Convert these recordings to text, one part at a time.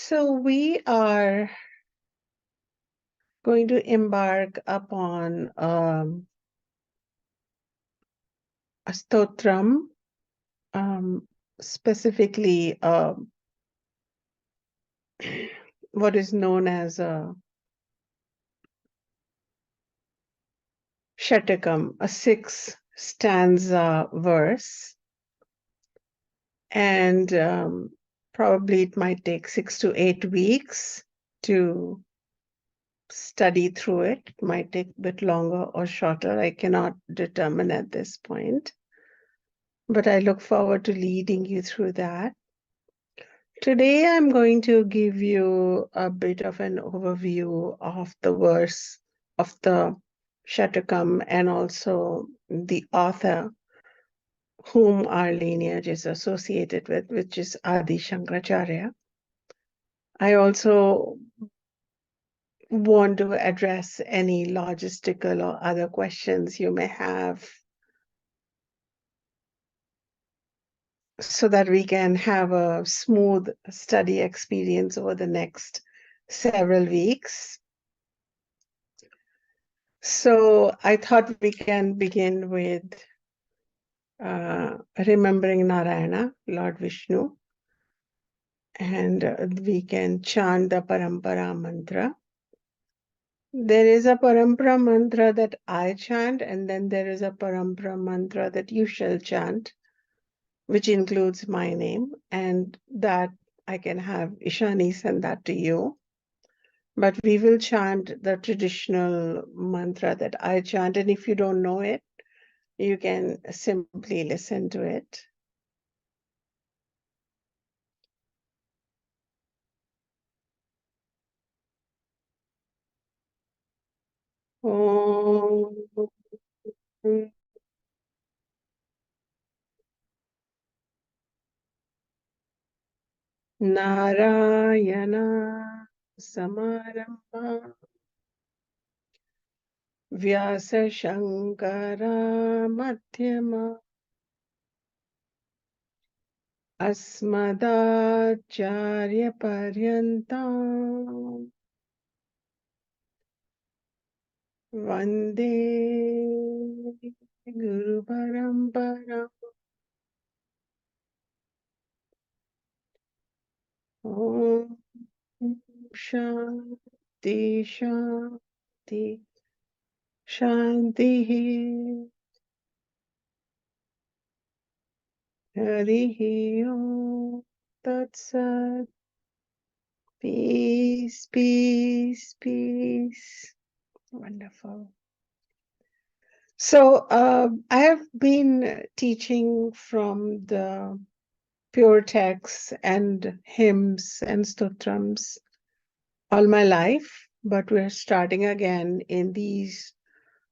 So we are going to embark upon a stotram, specifically what is known as a Shatakam, a 6-stanza verse. And probably it might take 6 to 8 weeks to study through it. It might take a bit longer or shorter. I cannot determine at this point. But I look forward to leading you through that. Today, I'm going to give you a bit of an overview of the verse of the Shatakam and also the author whom our lineage is associated with, which is Adi Shankaracharya. I also want to address any logistical or other questions you may have so that we can have a smooth study experience over the next several weeks. So I thought we can begin with remembering Narayana, Lord Vishnu, and we can chant the Parampara mantra. There is a Parampara mantra that I chant, and then there is a Parampara mantra that you shall chant, which includes my name, and that I can have Ishani send that to you. But we will chant the traditional mantra that I chant, and if you don't know it, you can simply listen to it. Om Narayana Samarambha Vyasa Shankara Madhyama Asmadacharya Paryantam Vande Guru Parampara. Om Shanti Shanti Shanti Harihi Om Tat Sat. Peace, peace, peace. Wonderful. So I have been teaching from the pure texts and hymns and stotrams all my life, but we're starting again in these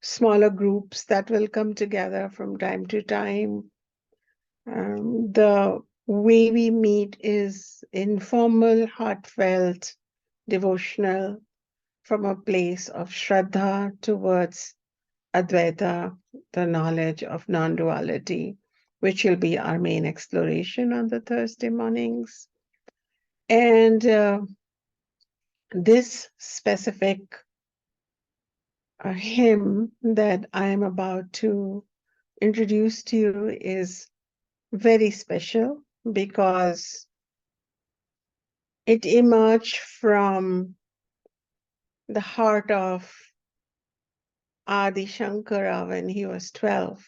smaller groups that will come together from time to time. The way we meet is informal, heartfelt, devotional, from a place of Shraddha towards Advaita, the knowledge of non-duality, which will be our main exploration on the Thursday mornings. And this specific hymn that I am about to introduce to you is very special because it emerged from the heart of Adi Shankara when he was 12.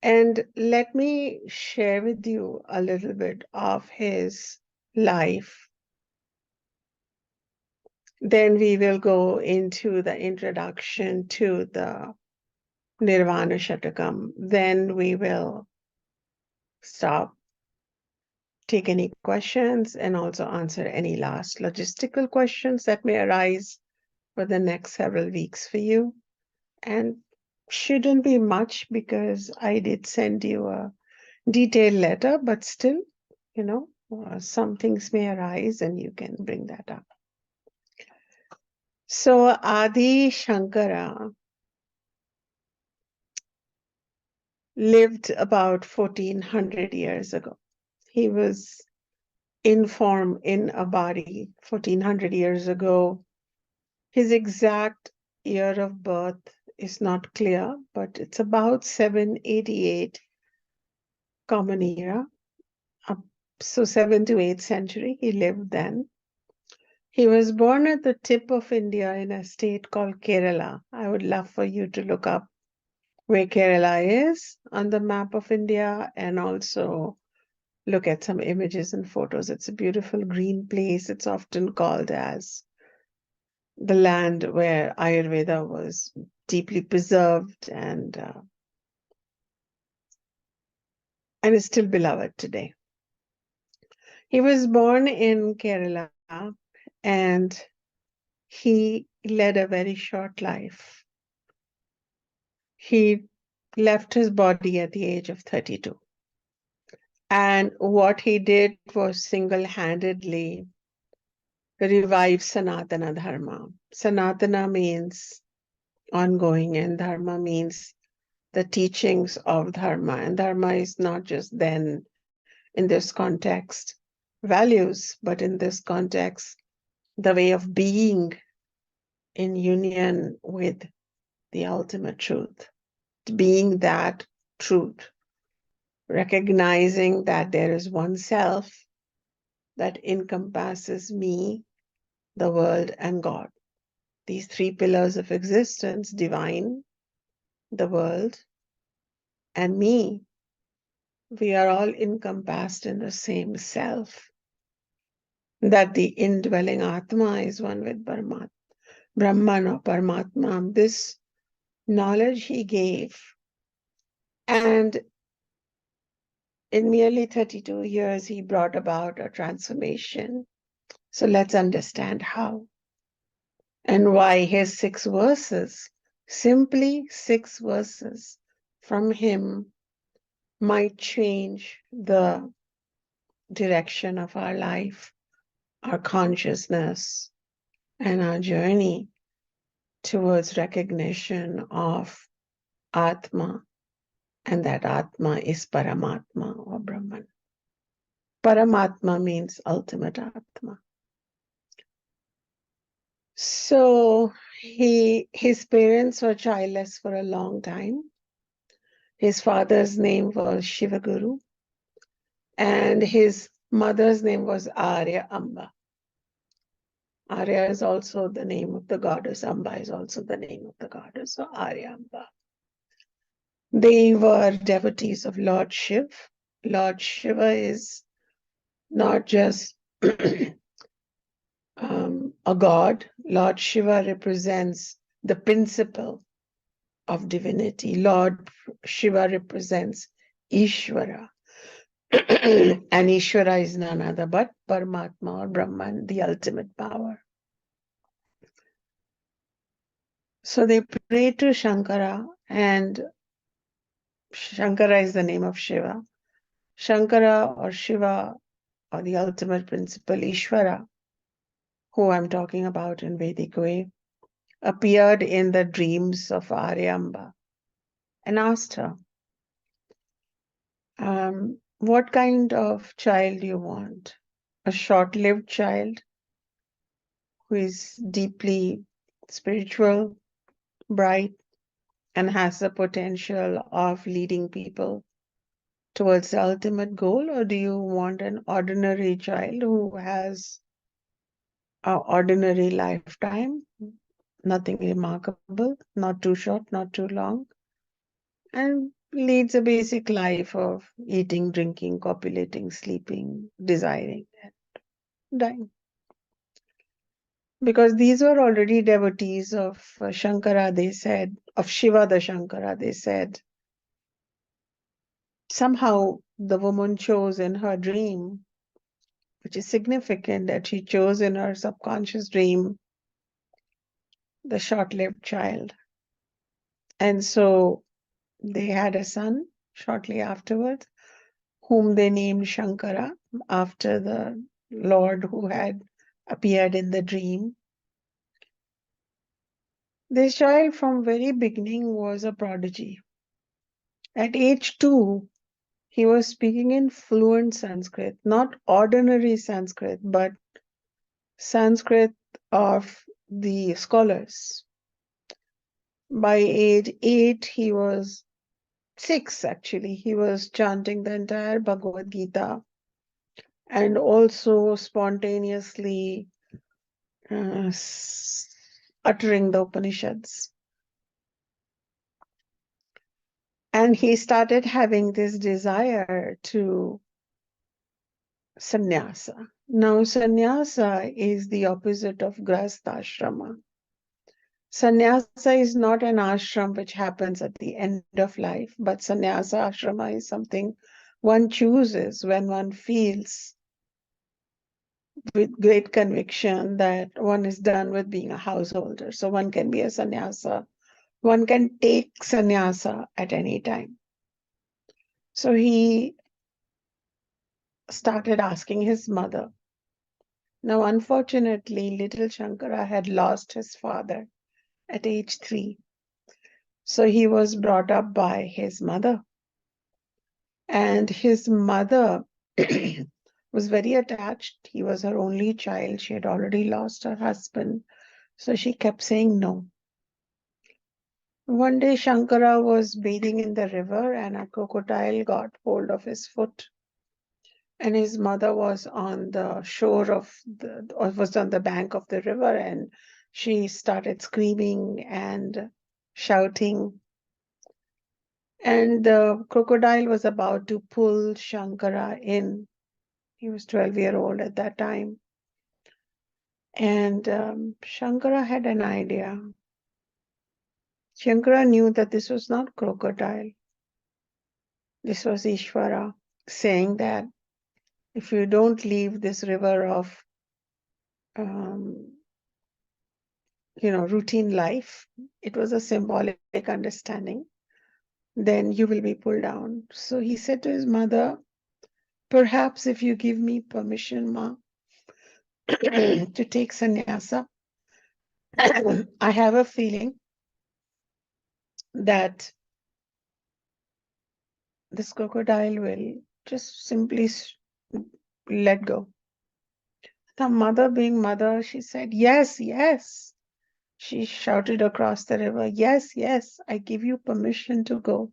And let me share with you a little bit of his life. Then we will go into the introduction to the Nirvana Shatakam. Then we will stop, take any questions, and also answer any last logistical questions that may arise for the next several weeks for you. And shouldn't be much because I did send you a detailed letter, but still, you know, some things may arise and you can bring that up. So Adi Shankara lived about 1400 years ago. He was in form in a body 1400 years ago. His exact year of birth is not clear, but it's about 788 Common Era. So 7th to 8th century, he lived then. He was born at the tip of India in a state called Kerala. I would love for you to look up where Kerala is on the map of India and also look at some images and photos. It's a beautiful green place. It's often called as the land where Ayurveda was deeply preserved and is still beloved today. He was born in Kerala and he led a very short life. He left his body at the age of 32. And what he did was single-handedly revive Sanatana Dharma. Sanatana means ongoing, and Dharma means the teachings of Dharma. And Dharma is not just then, in this context, values, but in this context, the way of being in union with the ultimate truth, being that truth, recognizing that there is one self that encompasses me, the world, and God. These three pillars of existence, divine, the world, and me, we are all encompassed in the same self. That the indwelling Atma is one with Brahman or Paramatma. This knowledge he gave. And in merely 32 years, he brought about a transformation. So let's understand how and why his 6 verses, simply 6 verses from him, might change the direction of our life, our consciousness, and our journey towards recognition of Atma, and that Atma is Paramatma or Brahman. Paramatma means ultimate Atma. So his parents were childless for a long time. His father's name was Shivaguru, and his mother's name was Arya Amba. Arya is also the name of the goddess. Amba is also the name of the goddess. So Arya Amba. They were devotees of Lord Shiv. Lord Shiva is not just a god. Lord Shiva represents the principle of divinity. Lord Shiva represents Ishvara. And Ishvara is none other but Paramatma or Brahman, the ultimate power. So they pray to Shankara, and Shankara is the name of Shiva. Shankara or Shiva or the ultimate principle, Ishvara, who I'm talking about in Vedic way, appeared in the dreams of Aryamba and asked her, what kind of child you want? A short-lived child who is deeply spiritual, bright, and has the potential of leading people towards the ultimate goal? Or do you want an ordinary child who has an ordinary lifetime, nothing remarkable, not too short, not too long, and leads a basic life of eating, drinking, copulating, sleeping, desiring, and dying? Because these were already devotees of Shankara, they said, of Shiva the Shankara, they said. Somehow the woman chose in her dream, which is significant that she chose in her subconscious dream the short-lived child. And so they had a son shortly afterwards, whom they named Shankara, after the Lord who had appeared in the dream. This child from very beginning was a prodigy. At age 2, He was speaking in fluent Sanskrit, not ordinary Sanskrit, but Sanskrit of the scholars. By age 8, he was 6 actually, he was chanting the entire Bhagavad Gita and also spontaneously uttering the Upanishads. And he started having this desire to sannyasa. Now, sannyasa is the opposite of grahastha. Sannyasa is not an ashram which happens at the end of life, but sannyasa ashrama is something one chooses when one feels with great conviction that one is done with being a householder. So one can be a sannyasa. One can take sannyasa at any time. So he started asking his mother. Now, unfortunately, little Shankara had lost his father at age 3. So he was brought up by his mother. And his mother was very attached. He was her only child. She had already lost her husband. So she kept saying no. One day, Shankara was bathing in the river and a crocodile got hold of his foot. And his mother was on the shore of or was on the bank of the river, and she started screaming and shouting. And the crocodile was about to pull Shankara in. He was 12-year-old at that time. And Shankara had an idea. Shankara knew that this was not crocodile. This was Ishvara saying that if you don't leave this river of routine life, it was a symbolic understanding, then you will be pulled down. So he said to his mother, perhaps if you give me permission, Ma, to take sannyasa, I have a feeling that this crocodile will just simply let go. The mother, being mother, she said, yes, yes. She shouted across the river, yes, yes, I give you permission to go.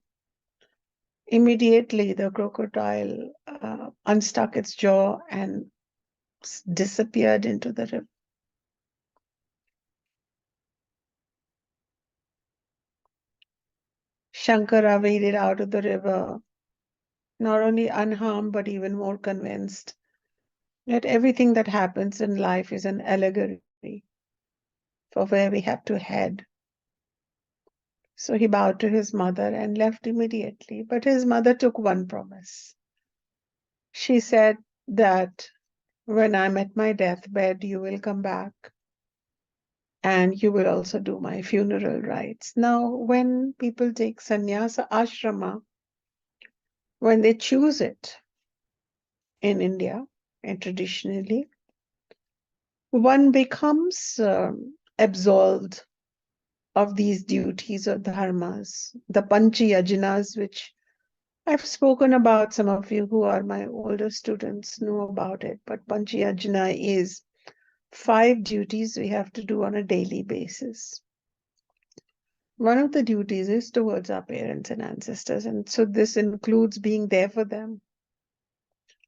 Immediately, the crocodile unstuck its jaw and disappeared into the river. Shankara waded out of the river, not only unharmed, but even more convinced that everything that happens in life is an allegory for where we have to head. So he bowed to his mother and left immediately. But his mother took one promise. She said that when I'm at my deathbed, you will come back and you will also do my funeral rites. Now, when people take sannyasa ashrama, when they choose it in India, and traditionally, one becomes absolved of these duties or dharmas, the panchi yajanas, which I've spoken about. Some of you who are my older students know about it, but panchi yajana is 5 duties we have to do on a daily basis. One of the duties is towards our parents and ancestors, and so this includes being there for them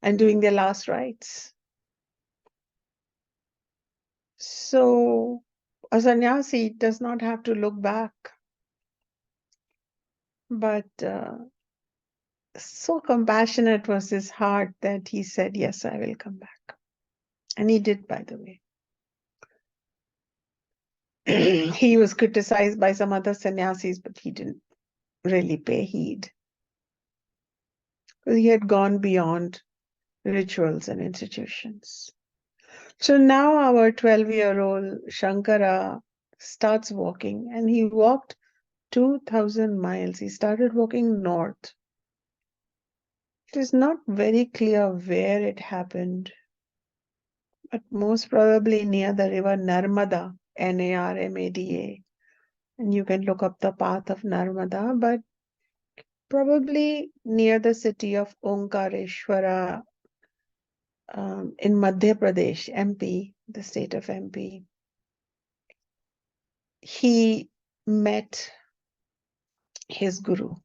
and doing their last rites. So a sannyasi does not have to look back, but so compassionate was his heart that he said, yes, I will come back. And he did, by the way. He was criticized by some other sannyasis, but he didn't really pay heed. He had gone beyond rituals and institutions. So now our 12-year-old Shankara starts walking, and he walked 2,000 miles. He started walking north. It is not very clear where it happened, but most probably near the river Narmada, Narmada. And you can look up the path of Narmada, but probably near the city of Omkareshwara, in Madhya Pradesh, MP, the state of MP. He met his guru,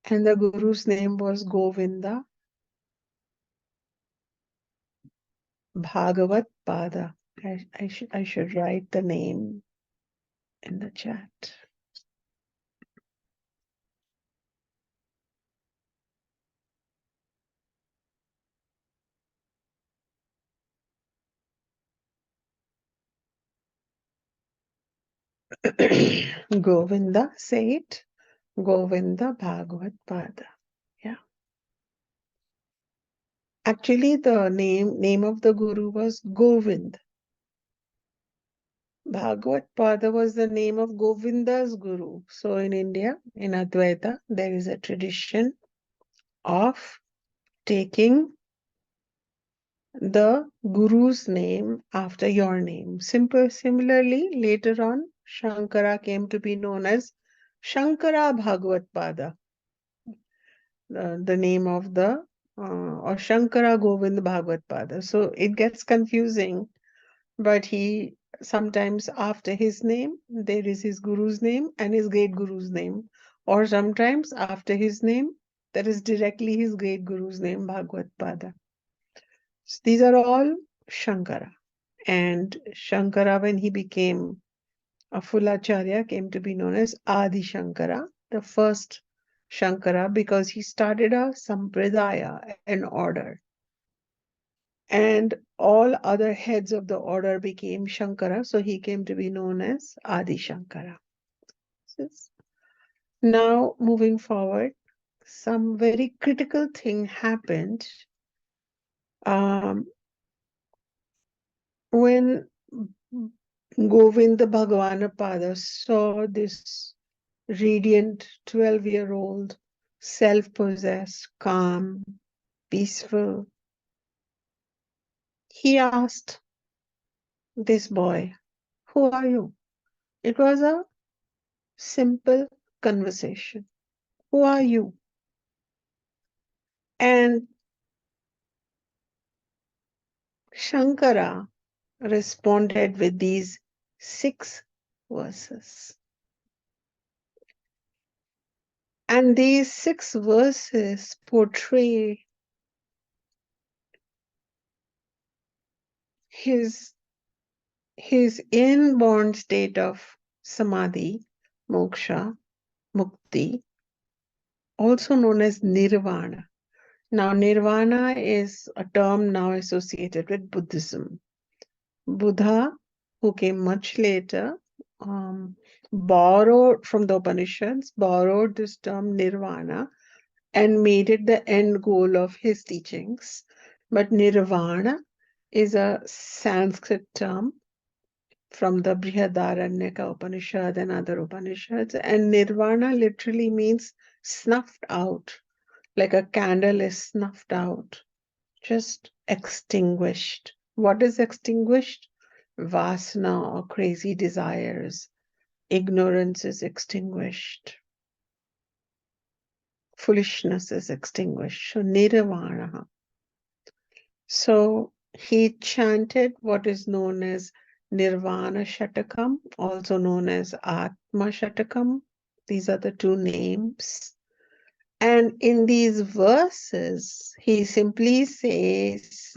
and the guru's name was Govinda Bhagavat Pada. I should write the name in the chat. Govinda, say it. Govinda Bhagavat Pada. Yeah. Actually, the name of the guru was Govind. Bhagavat Pada was the name of Govinda's guru. So in India, in Advaita, there is a tradition of taking the guru's name after your name. Similarly, later on, Shankara came to be known as Shankara Bhagavat Pada, the name of the, or Shankara Govind Bhagavat Pada. So it gets confusing, but he sometimes after his name, there is his guru's name and his great guru's name, or sometimes after his name, there is directly his great guru's name, Bhagavat Pada. So these are all Shankara. And Shankara, when he became a full Acharya, came to be known as Adi Shankara, the first Shankara, because he started a sampradaya, an order. And all other heads of the order became Shankara, so he came to be known as Adi Shankara. Now, moving forward, some very critical thing happened when Govinda Bhagavanapada saw this radiant 12-year-old, self-possessed, calm, peaceful. He asked this boy, "Who are you?" It was a simple conversation. Who are you? And Shankara responded with these 6 verses. And these 6 verses portray his inborn state of samadhi, moksha, mukti, also known as nirvana. Now, nirvana is a term now associated with Buddhism. Buddha, who came much later, borrowed from the Upanishads, borrowed this term nirvana and made it the end goal of his teachings. But nirvana is a Sanskrit term from the Brihadaranyaka Upanishad and other Upanishads, and nirvana literally means snuffed out, like a candle is snuffed out, just extinguished. What is extinguished? Vasana or crazy desires. Ignorance is extinguished. Foolishness is extinguished. So nirvana. So he chanted what is known as Nirvana Shatakam, also known as Atma Shatakam. These are the 2 names. And in these verses, he simply says,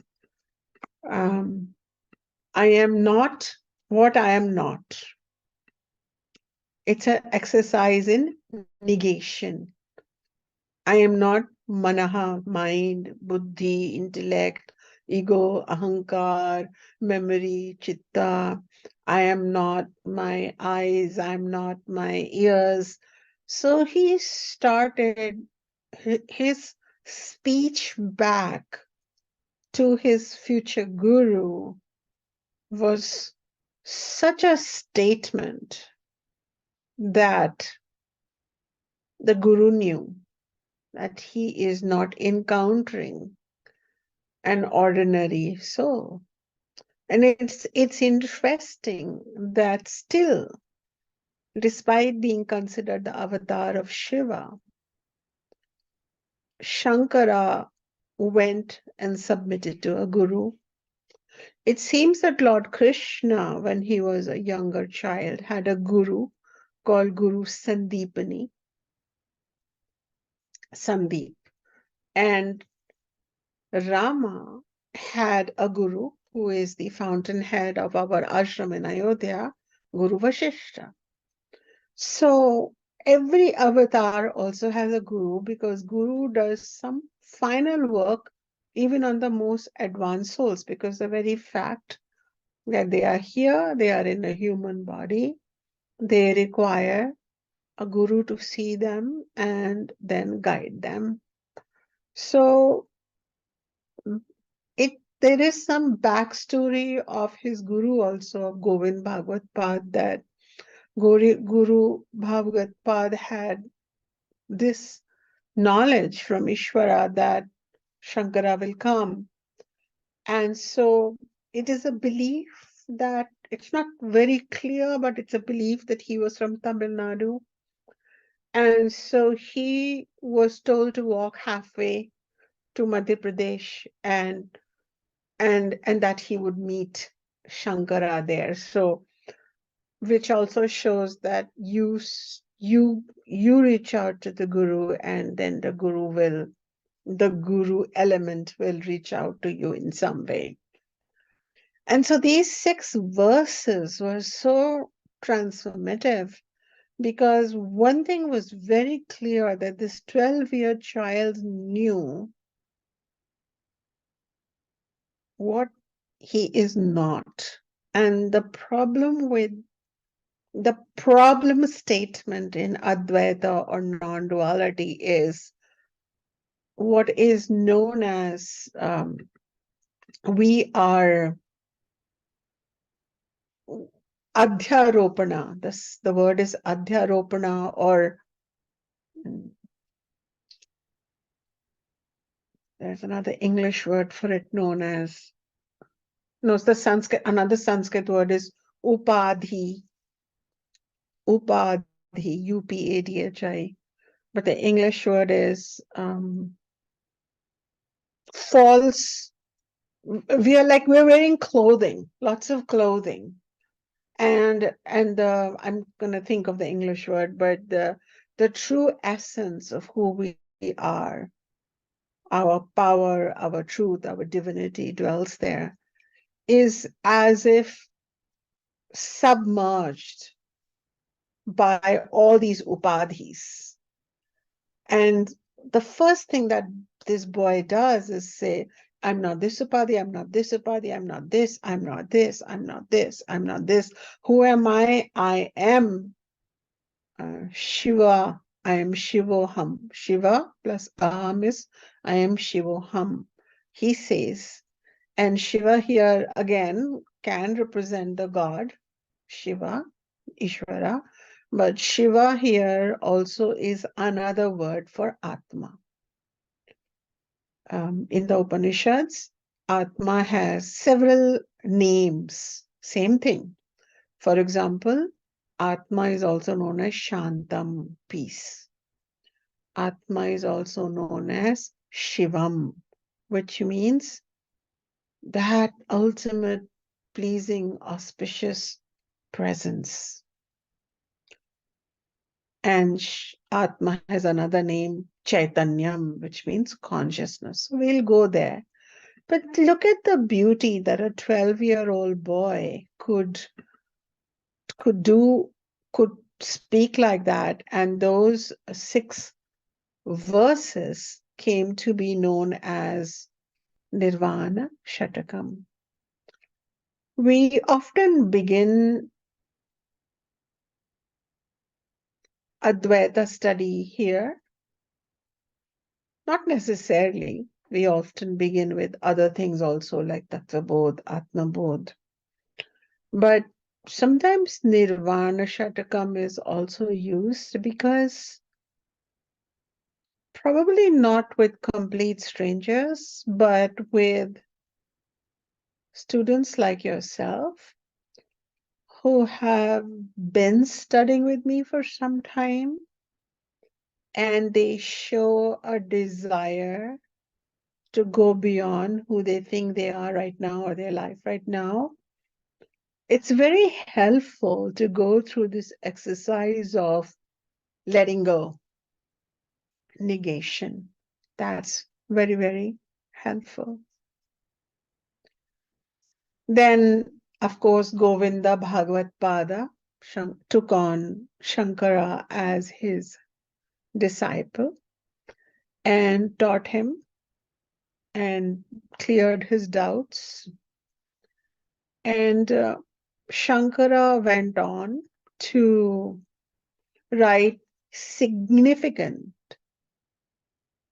I am not what I am not. It's an exercise in negation. I am not manaha, mind, buddhi, intellect, ego, ahankar, memory, chitta. I am not my eyes, I am not my ears. So he started his speech back to his future guru was such a statement that the guru knew that he is not encountering an ordinary soul. And it's interesting that still despite being considered the avatar of Shiva, Shankara went and submitted to a guru. It seems that Lord Krishna, when he was a younger child, had a guru called Guru Sandeep. And Rama had a guru who is the fountainhead of our ashram in Ayodhya, Guru Vasishta. So every avatar also has a guru because guru does some final work even on the most advanced souls, because the very fact that they are here, they are in a human body, they require a guru to see them and then guide them. So there is some backstory of his guru also, of Govind Bhagavad Pad, that Guru Bhagavad Pad had this knowledge from Ishvara that Shankara will come. And so it is a belief that it's not very clear, but it's a belief that he was from Tamil Nadu. And so he was told to walk halfway to Madhya Pradesh and that he would meet Shankara there. So, which also shows that you reach out to the guru, and then the guru element will reach out to you in some way. And so these 6 verses were so transformative, because one thing was very clear, that this 12-year child knew what he is not. And the problem statement in Advaita or non-duality is what is known as we are adhyaropana. The word is adhyaropana, or there's another English word for it known as, no, it's the Sanskrit, another Sanskrit word is upadhi, upadhi, but the English word is false. We're wearing clothing, lots of clothing. And I'm going to think of the English word, but the true essence of who we are, our power, our truth, our divinity dwells there, is as if submerged by all these upadhis. And the first thing that this boy does is say, I'm not this upadhi, I'm not this upadhi, I'm not this, I'm not this, I'm not this, I'm not this. Who am I? I am Shiva, I am Shivoham. Shiva plus Aham is I am Shivoham, he says. And Shiva here again can represent the god, Shiva, Ishvara, but Shiva here also is another word for Atma. In the Upanishads, Atma has several names, same thing. For example, Atma is also known as Shantam, peace. Atma is also known as Shivam, which means that ultimate, pleasing, auspicious presence. And Atma has another name, Chaitanyam, which means consciousness. We'll go there. But look at the beauty that a 12-year-old boy could speak like that. And those 6 verses came to be known as Nirvana Shatakam. We often begin Advaita study here. Not necessarily. We often begin with other things also, like Tattvabodh, Atmabodh. But sometimes Nirvana Shatakam is also used because probably not with complete strangers, but with students like yourself who have been studying with me for some time, and they show a desire to go beyond who they think they are right now or their life right now. It's very helpful to go through this exercise of letting go, negation. That's very, very helpful. Then, of course, Govinda Bhagavad Pada took on Shankara as his disciple and taught him and cleared his doubts. And Shankara went on to write significant,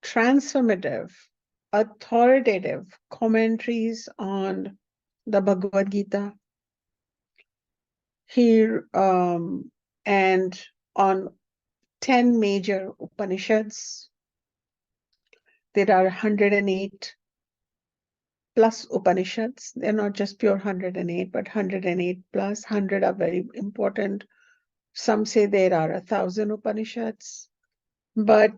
transformative, authoritative commentaries on the Bhagavad Gita. Here and on 10 major Upanishads. There are 108 plus Upanishads. They're not just pure 108, but 108 plus. 100 are very important. Some say there are 1,000 Upanishads, but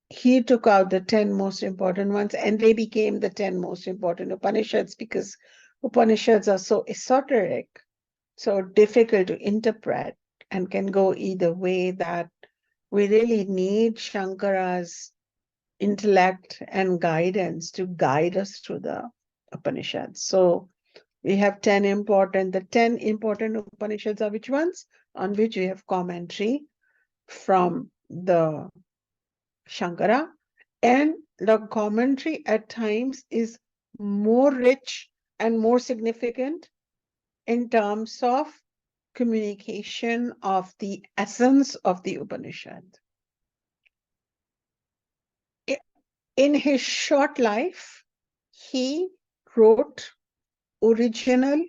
he took out the 10 most important ones, and they became the 10 most important Upanishads because Upanishads are so esoteric, so difficult to interpret, and can go either way, that we really need Shankara's intellect and guidance to guide us through the Upanishads. So we have the 10 important Upanishads are which ones? On which we have commentary from the Shankara, and the commentary at times is more rich and more significant in terms of communication of the essence of the Upanishad. In his short life, he wrote original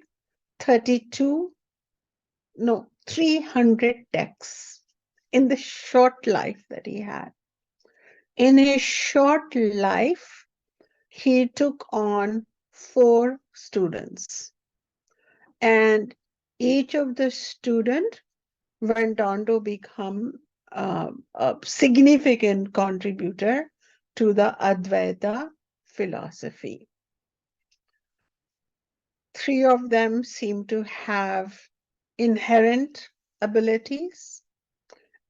300 texts in the short life that he had. In his short life, he took on 4 students, and each of the students went on to become a significant contributor to the Advaita philosophy. 3 of them seem to have inherent abilities,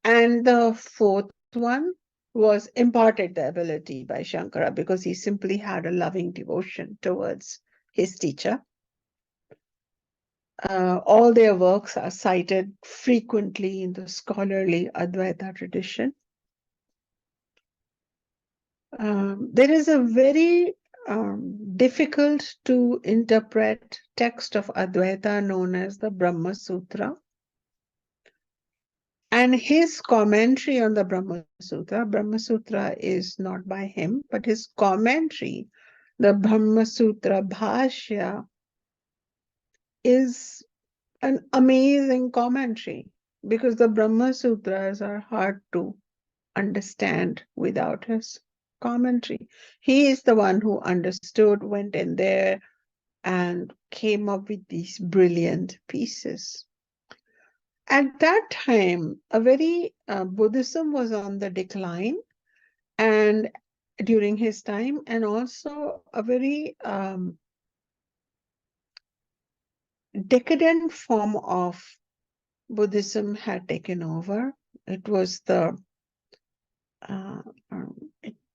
and the 4th one was imparted the ability by Shankara because he simply had a loving devotion towards his teacher. All their works are cited frequently in the scholarly Advaita tradition. There is a very difficult to interpret text of Advaita known as the Brahma Sutra. And his commentary on the Brahma Sutra is not by him, but his commentary, the Brahma Sutra Bhashya, is an amazing commentary because the Brahma Sutras are hard to understand without his commentary. He is the one who understood, went in there, and came up with these brilliant pieces. At that time, Buddhism was on the decline, and during his time, and also a very decadent form of Buddhism had taken over. It was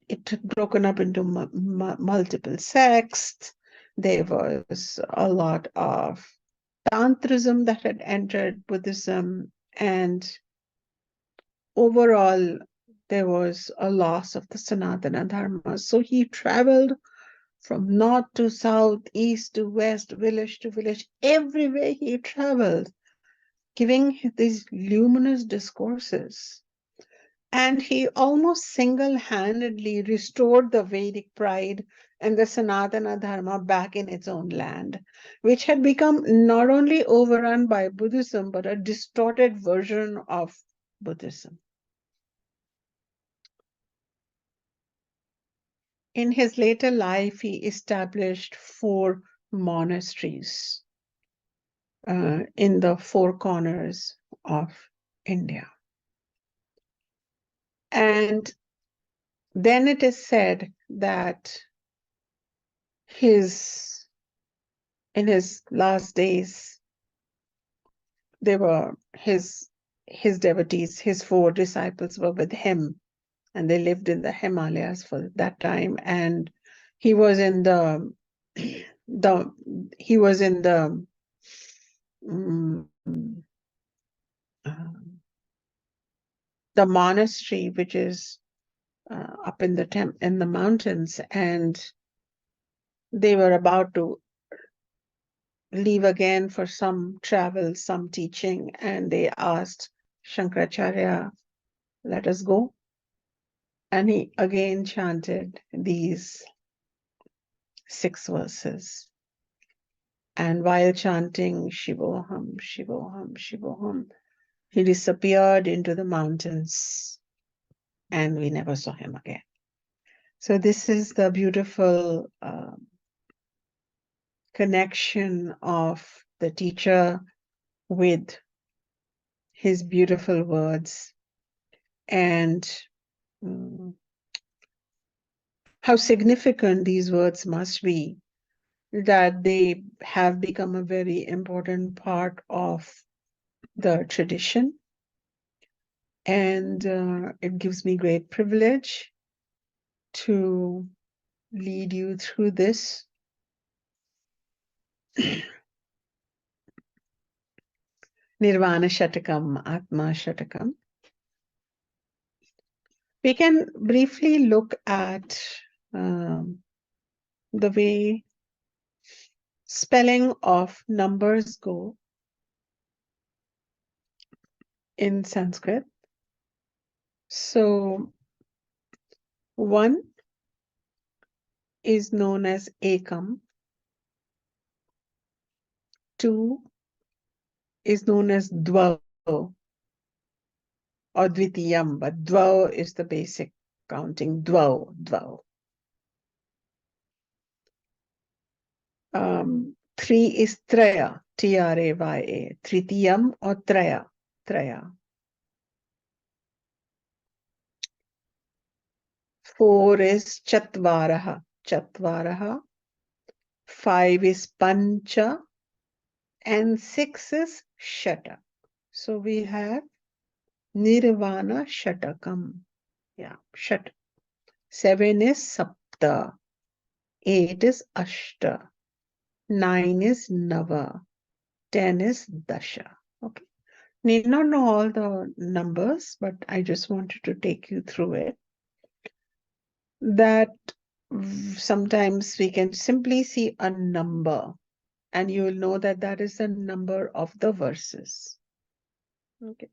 it had broken up into multiple sects. There was a lot of Tantrism that had entered Buddhism, and overall there was a loss of the Sanatana Dharma. So he traveled from north to south, east to west, village to village, everywhere he traveled, giving these luminous discourses. And he almost single-handedly restored the Vedic pride and the Sanatana Dharma back in its own land, which had become not only overrun by Buddhism, but a distorted version of Buddhism. In his later life, he established 4 monasteries. in the four corners of India. And then it is said that in his last days, they were his devotees, his four disciples were with him, and they lived in the Himalayas for that time. And he was in the he was in the mm, uh, the monastery, which is up in the mountains, and they were about to leave again for some travel, some teaching, and they asked Shankaracharya, "Let us go." And he again chanted these 6 verses. And while chanting Shivoham, Shivoham, Shivoham, he disappeared into the mountains, and we never saw him again. So this is the beautiful connection of the teacher with his beautiful words, and how significant these words must be, that they have become a very important part of the tradition. And it gives me great privilege to lead you through this. Nirvana Shatakam, Atma Shatakam. We can briefly look at the way spelling of numbers go in Sanskrit. So 1 is known as Ekam, 2 is known as Dvav or Dvitiyam, but Dvav is the basic counting, Dvav, Dvav. 3 is Traya, Traya, Tritiyam or Traya, Traya. 4 is Chatvaraha, Chatvaraha. 5 is Pancha, and 6 is Shata. So we have Nirvana Shatakam. Yeah, Shat. 7 is Sapta. 8 is Ashta. 9 is Nava. 10 is Dasha. Okay. Need not know all the numbers, but I just wanted to take you through it. That sometimes we can simply see a number, and you will know that that is the number of the verses. Okay.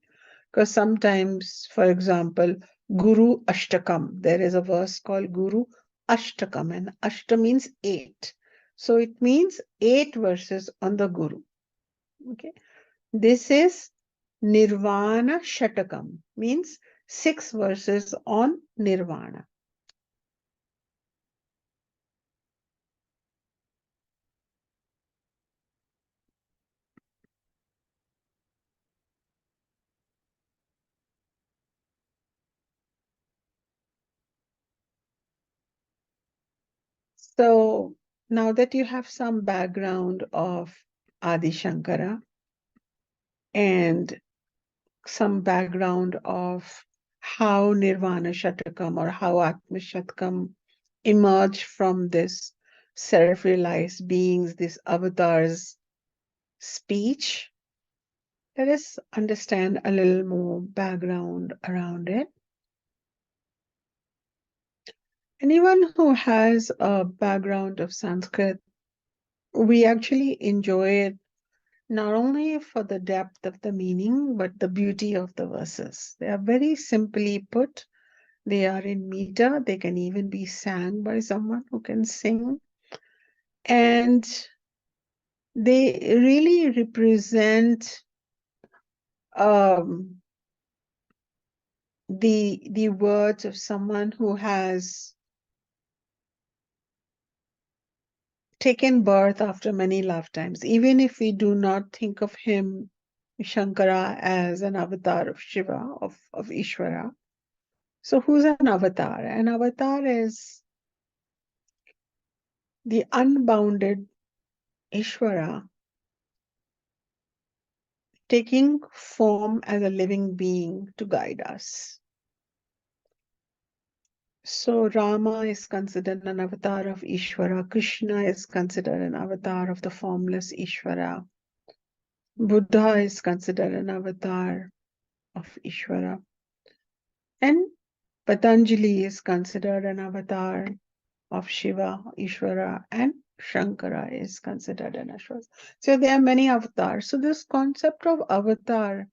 Because sometimes, for example, Guru Ashtakam, there is a verse called Guru Ashtakam, and Ashta means 8. So it means 8 verses on the Guru. Okay. This is Nirvana Shatakam, means 6 verses on Nirvana. So now that you have some background of Adi Shankara and some background of how Nirvana Shatakam or how Atma Shatakam emerged from this self-realized beings, this avatars speech, let us understand a little more background around it. Anyone who has a background of Sanskrit, we actually enjoy it not only for the depth of the meaning, but the beauty of the verses. They are very simply put. They are in meter. They can even be sang by someone who can sing. And they really represent the words of someone who has taken birth after many lifetimes. Even if we do not think of him, Shankara, as an avatar of Shiva, of Ishvara. So who's an avatar? An avatar is the unbounded Ishvara taking form as a living being to guide us. So Rama is considered an avatar of Ishvara. Krishna is considered an avatar of the formless Ishvara. Buddha is considered an avatar of Ishvara. And Patanjali is considered an avatar of Shiva, Ishvara, and Shankara is considered an Ashwara. So there are many avatars. So this concept of avatar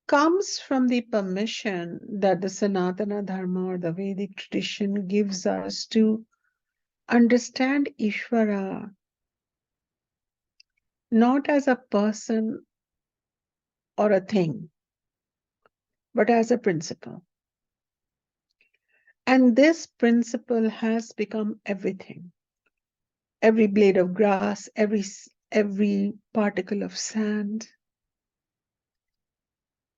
comes from the permission that the Sanatana Dharma or the Vedic tradition gives us to understand Ishvara not as a person or a thing, but as a principle. And this principle has become everything. Every blade of grass, every particle of sand,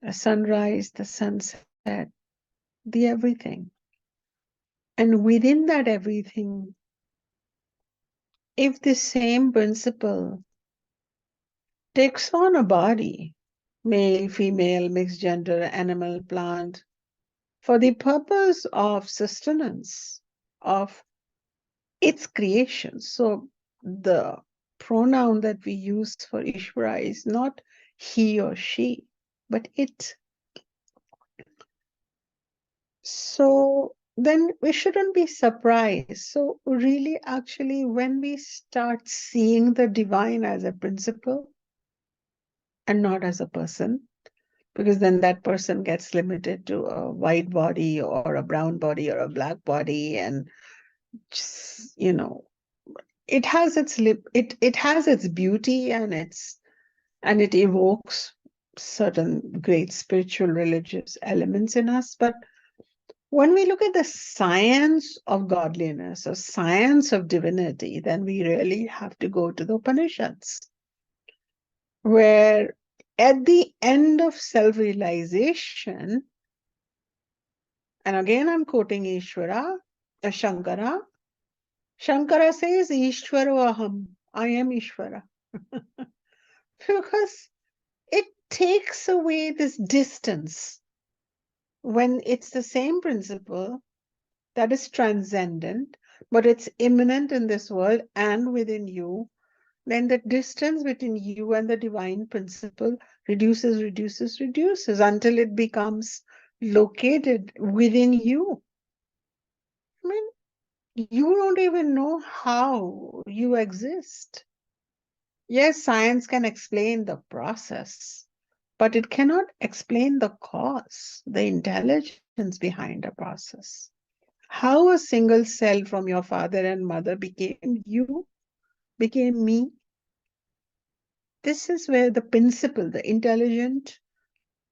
the sunrise, the sunset, the everything. And within that everything, if the same principle takes on a body, male, female, mixed gender, animal, plant, for the purpose of sustenance of its creation. So the pronoun that we use for Ishvara is not he or she, but it. So then we shouldn't be surprised. So really, actually, when we start seeing the divine as a principle and not as a person, because then that person gets limited to a white body or a brown body or a black body, and just, it has its it has its beauty and it evokes certain great spiritual religious elements in us. But when we look at the science of godliness or science of divinity, then we really have to go to the Upanishads, where at the end of self-realization, and again I'm quoting Ishvara, Shankara, Shankara says, Ishvaro aham, I am Ishvara. Because it takes away this distance when it's the same principle that is transcendent, but it's immanent in this world and within you. Then the distance between you and the divine principle reduces until it becomes located within you. I mean, you don't even know how you exist. Yes, science can explain the process, but it cannot explain the cause, the intelligence behind the process. How a single cell from your father and mother became you, became me. This is where the principle, the intelligent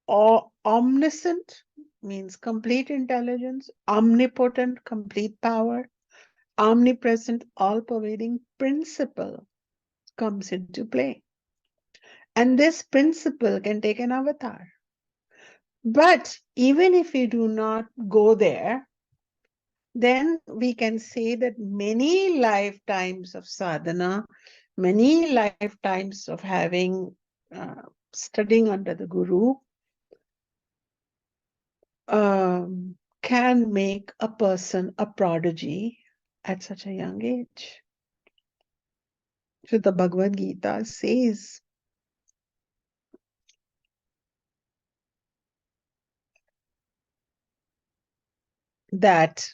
or omniscient means complete intelligence, omnipotent, complete power, omnipresent, all-pervading principle comes into play. And this principle can take an avatar. But even if we do not go there, then we can say that many lifetimes of sadhana, many lifetimes of having studying under the guru can make a person a prodigy at such a young age. So the Bhagavad Gita says that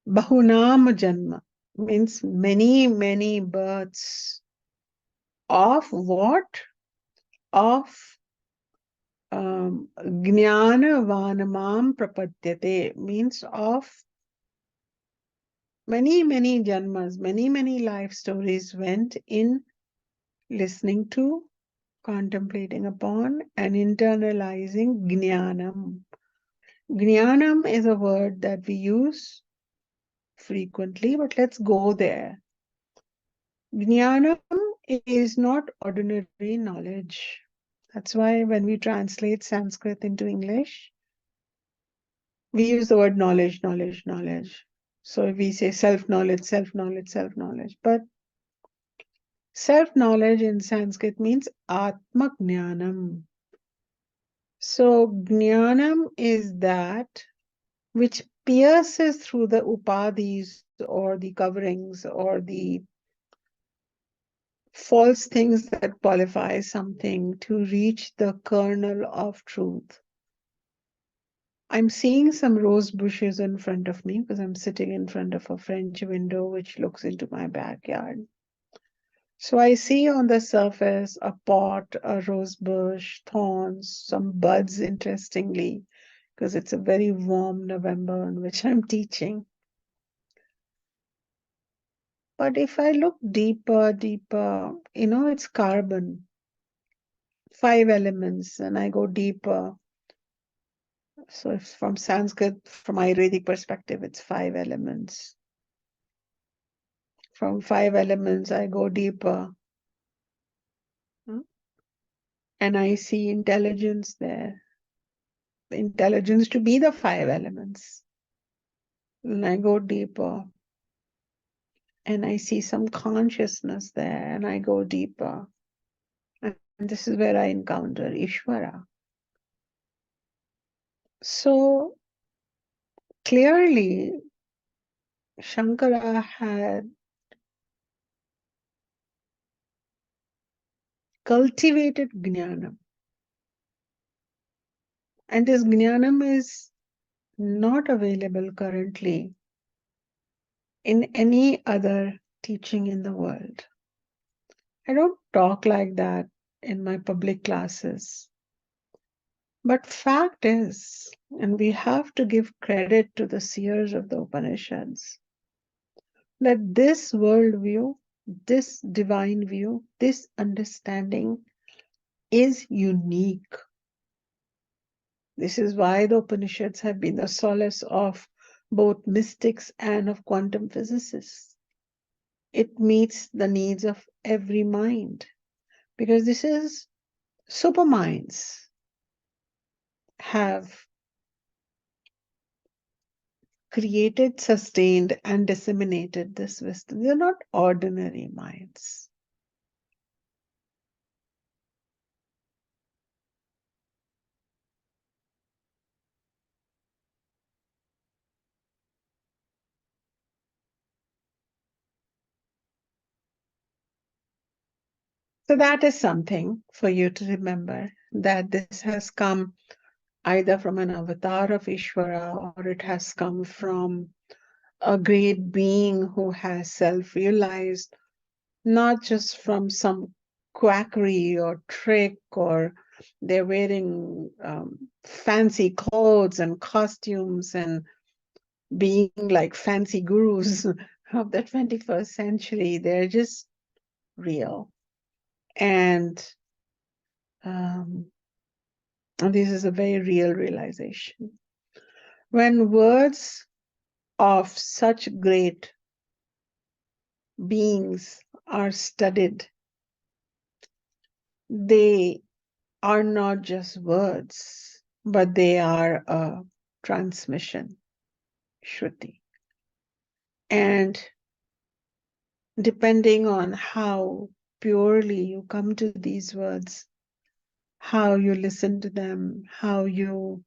Bahunam Janma means many, many births of what? Of Jnana Vanamam Prapadyate means of many, many janmas, many, many life stories went in listening to, contemplating upon, and internalizing Jnanam. Jnanam is a word that we use frequently, but let's go there. Jnanam is not ordinary knowledge. That's why when we translate Sanskrit into English, we use the word knowledge, knowledge, knowledge. So we say self-knowledge, self-knowledge, self-knowledge. But self-knowledge in Sanskrit means Atma Jnanam. So Jnanam is that which pierces through the upadhis or the coverings or the false things that qualify something to reach the kernel of truth. I'm seeing some rose bushes in front of me because I'm sitting in front of a French window which looks into my backyard. So I see on the surface a pot, a rose bush, thorns, some buds, interestingly, because it's a very warm November in which I'm teaching. But if I look deeper, it's carbon, 5 elements, and I go deeper. So if from Sanskrit, from Ayurvedic perspective, it's 5 elements. From 5 elements, I go deeper. And I see intelligence there. The intelligence to be the 5 elements. And I go deeper. And I see some consciousness there, and I go deeper. And this is where I encounter Ishvara. So clearly, Shankara had cultivated jnanam. And this jnanam is not available currently in any other teaching in the world. I don't talk like that in my public classes. But fact is, and we have to give credit to the seers of the Upanishads, that this worldview, this divine view, this understanding is unique. This is why the Upanishads have been the solace of both mystics and of quantum physicists. It meets the needs of every mind, because this is superminds have created, sustained, and disseminated this wisdom. They're not ordinary minds. So that is something for you to remember, that this has come either from an avatar of Ishvara, or it has come from a great being who has self-realized, not just from some quackery or trick, or they're wearing fancy clothes and costumes and being like fancy gurus of the 21st century. They're just real. And this is a very real realization. When words of such great beings are studied, they are not just words, but they are a transmission, Shruti. And depending on how purely you come to these words, how you listen to them, how you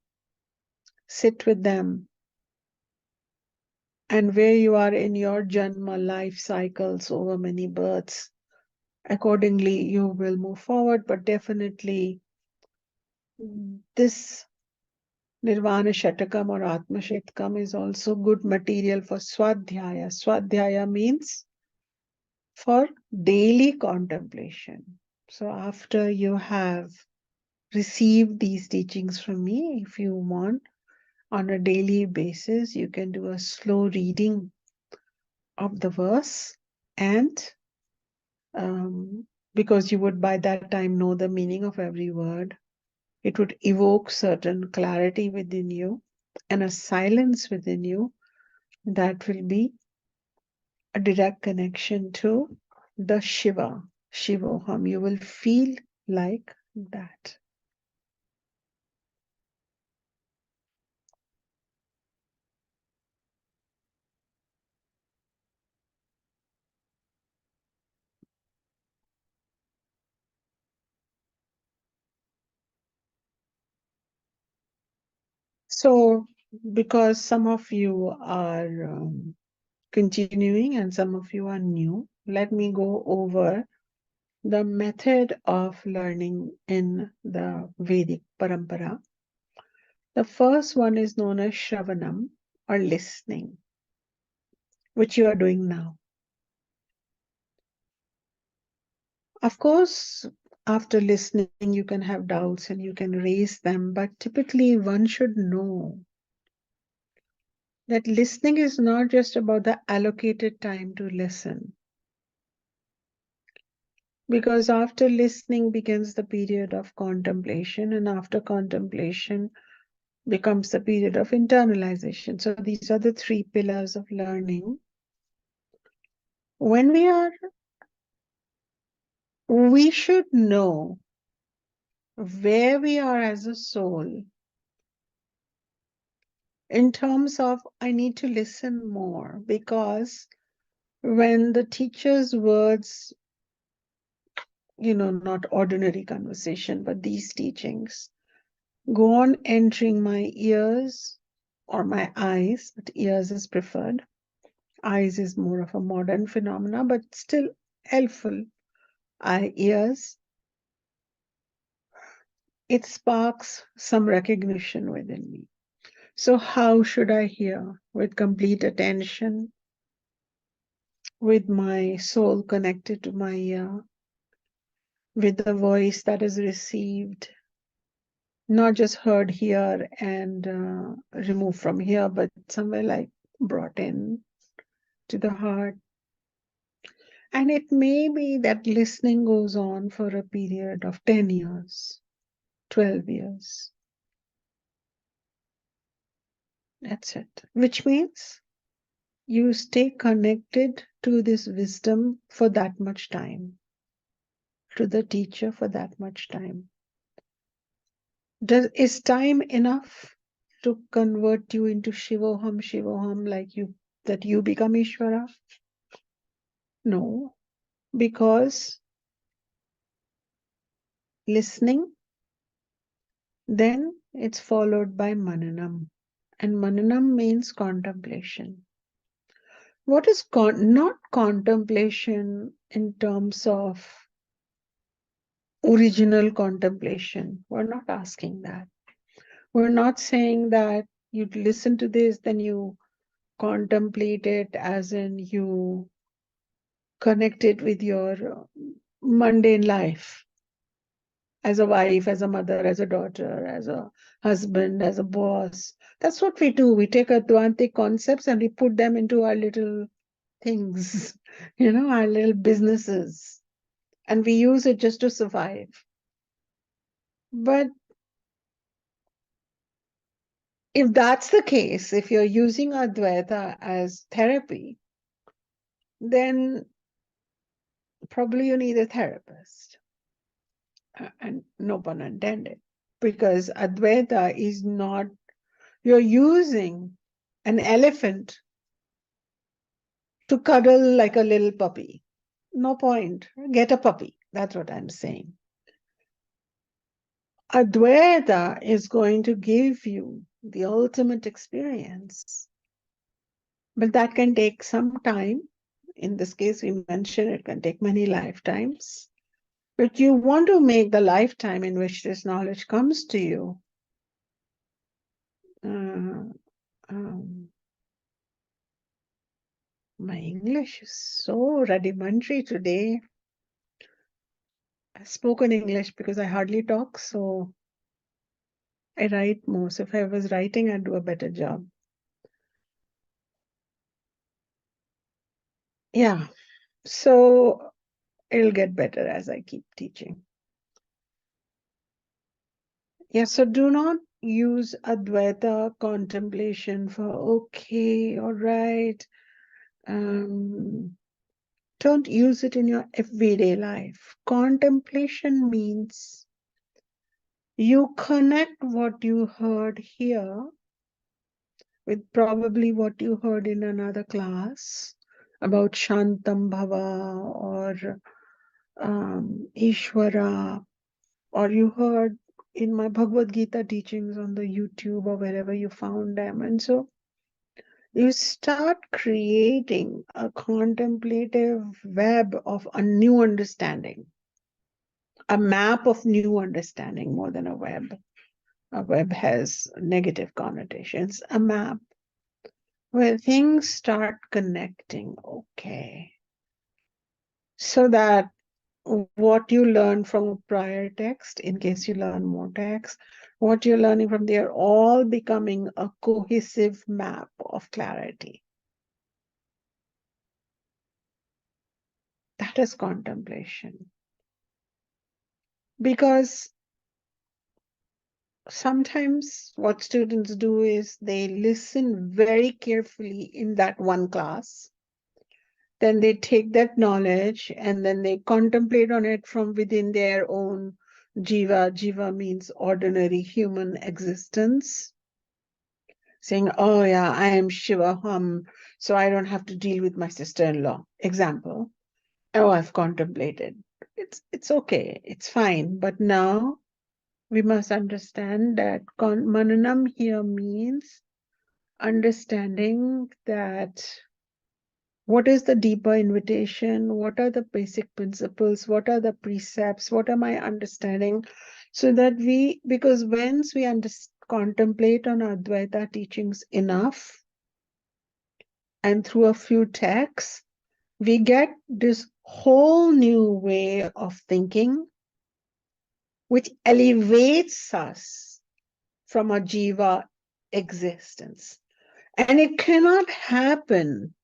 sit with them, and where you are in your Janma life cycles over many births, accordingly you will move forward. But definitely this Nirvana Shatakam or Atma Shatakam is also good material for Swadhyaya. Swadhyaya means for daily contemplation. So after you have received these teachings from me, if you want, on a daily basis, you can do a slow reading of the verse, and because you would by that time know the meaning of every word, it would evoke certain clarity within you and a silence within you that will be a direct connection to the Shiva, Shivoham. You will feel like that. So, because some of you are continuing and some of you are new, let me go over the method of learning in the Vedic Parampara. The first one is known as Shravanam, or listening, which you are doing now. Of course, after listening, you can have doubts and you can raise them, but typically one should know that listening is not just about the allocated time to listen. Because after listening begins the period of contemplation, and after contemplation becomes the period of internalization. So these are the three pillars of learning. When we should know where we are as a soul in terms of, I need to listen more, because when the teacher's words, not ordinary conversation, but these teachings go on entering my ears or my eyes, but ears is preferred. Eyes is more of a modern phenomena, but still helpful. Ears, it sparks some recognition within me. So how should I hear? With complete attention, with my soul connected to my ear, with the voice that is received, not just heard here and removed from here, but somewhere like brought in to the heart. And it may be that listening goes on for a period of 10 years, 12 years. That's it. Which means you stay connected to this wisdom for that much time, to the teacher for that much time. Is time enough to convert you into Shivoham, Shivoham, that you become Ishvara? No, because listening, then it's followed by Mananam. And Mananam means contemplation. What is not contemplation in terms of original contemplation? We're not asking that. We're not saying that you listen to this, then you contemplate it as in you connect it with your mundane life as a wife, as a mother, as a daughter, as a husband, as a boss. That's what we do. We take Advaita concepts and we put them into our little things, our little businesses, and we use it just to survive. But if that's the case, if you're using Advaita as therapy, then probably you need a therapist. And no pun intended, because Advaita is not, you're using an elephant to cuddle like a little puppy. No point. Get a puppy. That's what I'm saying. Advaita is going to give you the ultimate experience. But that can take some time. In this case, we mentioned it can take many lifetimes. But you want to make the lifetime in which this knowledge comes to you my English is so rudimentary today. I've spoken English because I hardly talk, so I write more. So if I was writing, I'd do a better job. Yeah, so it'll get better as I keep teaching. Yeah, so do not use Advaita contemplation for, okay, all right, time Don't use it in your everyday life. Contemplation means you connect what you heard here with probably what you heard in another class about Shantam Bhava or Ishvara, or you heard in my Bhagavad Gita teachings on the YouTube or wherever you found them. And so you start creating a contemplative web of a new understanding, a map of new understanding more than a web. A web has negative connotations, a map where things start connecting. Okay. So that what you learn from a prior text, in case you learn more text, what you're learning from there, all becoming a cohesive map of clarity. That is contemplation. Because sometimes what students do is they listen very carefully in that one class. Then they take that knowledge and then they contemplate on it from within their own jiva. Jiva means ordinary human existence. Saying, oh yeah, I am Shiva, so I don't have to deal with my sister-in-law. Example. Oh, I've contemplated. It's okay, it's fine. But now we must understand that mananam here means understanding that what is the deeper invitation, what are the basic principles, what are the precepts, what am I understanding, so that because once we contemplate on Advaita teachings enough, and through a few texts, we get this whole new way of thinking, which elevates us from a jiva existence. And it cannot happen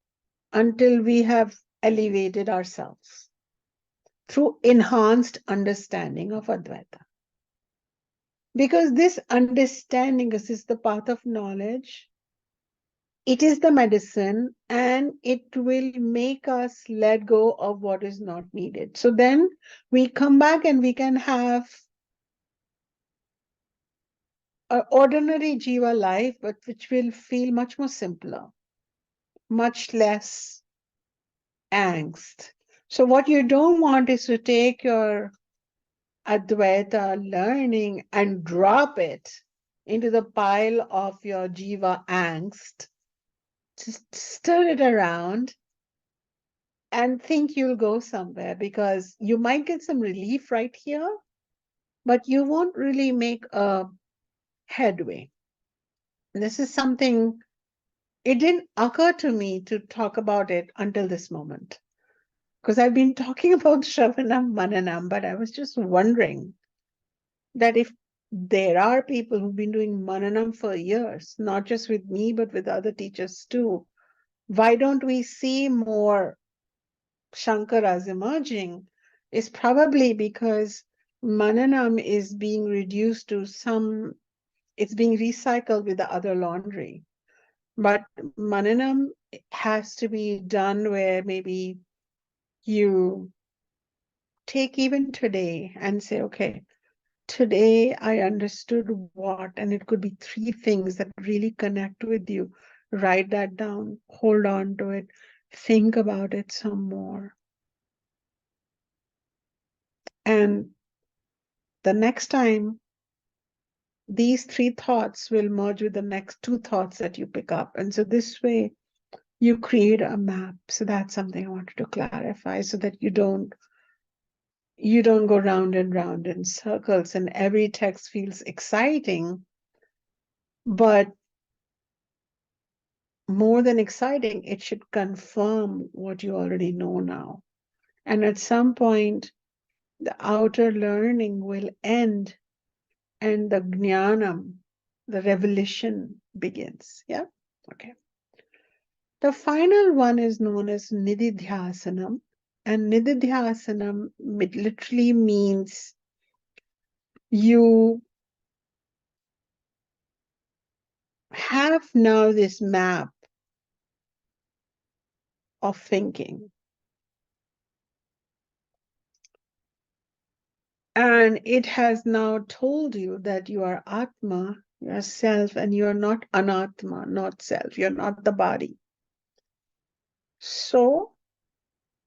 until we have elevated ourselves through enhanced understanding of Advaita. Because this understanding is the path of knowledge, it is the medicine, and it will make us let go of what is not needed. So then we come back and we can have an ordinary jiva life, but which will feel much more simpler, much less angst. So what you don't want is to take your Advaita learning and drop it into the pile of your jiva angst. Just stir it around and think you'll go somewhere, because you might get some relief right here, but you won't really make a headway. This is something, it didn't occur to me to talk about it until this moment, because I've been talking about Shravanam Mananam, but I was just wondering that if there are people who've been doing Mananam for years, not just with me, but with other teachers too, why don't we see more Shankaras emerging? Is probably because Mananam is being reduced to it's being recycled with the other laundry. But Mananam has to be done where maybe you take even today and say, okay, today I understood what, and it could be 3 things that really connect with you. Write that down, hold on to it, think about it some more. And the next time, these 3 thoughts will merge with the next 2 thoughts that you pick up. And so this way, you create a map. So that's something I wanted to clarify, so that you don't go round and round in circles and every text feels exciting, but more than exciting, it should confirm what you already know now. And at some point, the outer learning will end and the jnanam, the revelation begins. Yeah? Okay. The final one is known as nididhyasanam. And nididhyasanam literally means you have now this map of thinking. And it has now told you that you are Atma, yourself, and you are not Anatma, not self. You're not the body. So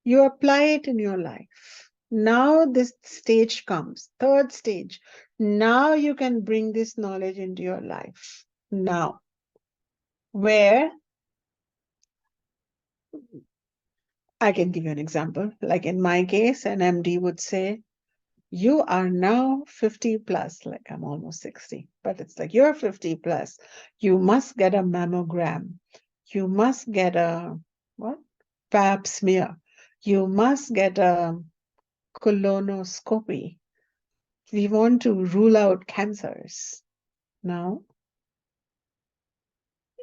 you apply it in your life. Now this stage comes, third stage. Now you can bring this knowledge into your life. Now, where I can give you an example. Like in my case, an MD would say, you are now 50 plus, like I'm almost 60, but it's like you're 50 plus. You must get a mammogram. You must get a what? Pap smear. You must get a colonoscopy. We want to rule out cancers. Now,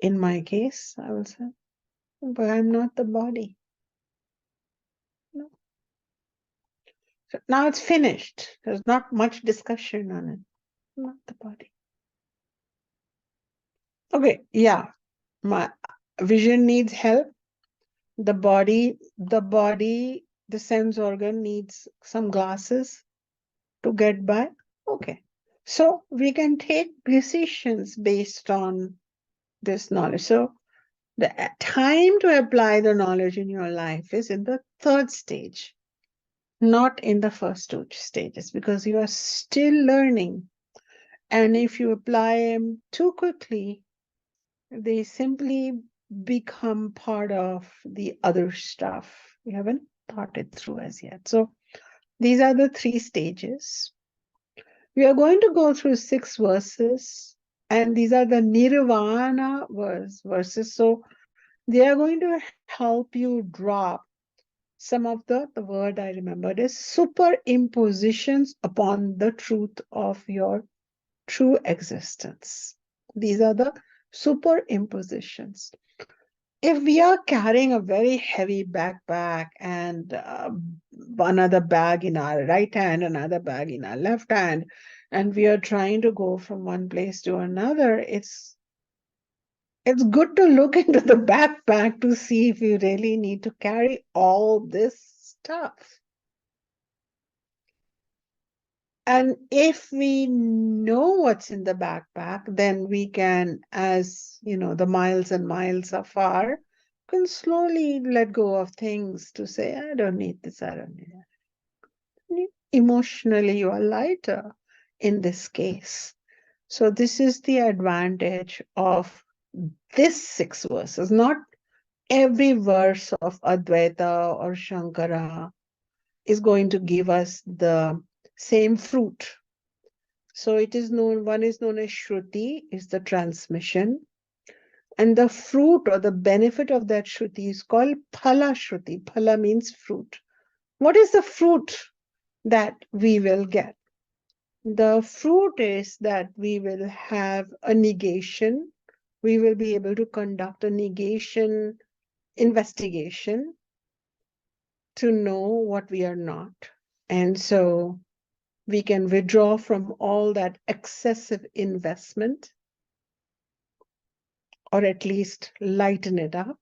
in my case, I will say, but I'm not the body. No. So now it's finished. There's not much discussion on it. Not the body. Okay, yeah. My vision needs help. The sense organ needs some glasses to get by. Okay. So we can take decisions based on this knowledge. So the time to apply the knowledge in your life is in the third stage, not in the first two stages, because you are still learning. And if you apply them too quickly, they simply become part of the other stuff. We haven't thought it through as yet. So these are the three stages. We are going to go through 6 verses, and these are the Nirvana verses. So they are going to help you drop some of the word I remembered is superimpositions upon the truth of your true existence. These are the superimpositions. If we are carrying a very heavy backpack and another bag in our right hand, another bag in our left hand, and we are trying to go from one place to another, it's good to look into the backpack to see if you really need to carry all this stuff. And if we know what's in the backpack, then we can, as you know, the miles and miles are far, can slowly let go of things to say, I don't need this, I don't need that. Emotionally, you are lighter in this case. So this is the advantage of this 6 verses. Not every verse of Advaita or Shankara is going to give us the same fruit. So it is known, one is known as Shruti, is the transmission. And the fruit or the benefit of that Shruti is called Phala Shruti. Phala means fruit. What is the fruit that we will get? The fruit is that we will have a negation. We will be able to conduct a negation investigation to know what we are not. And so we can withdraw from all that excessive investment, or at least lighten it up.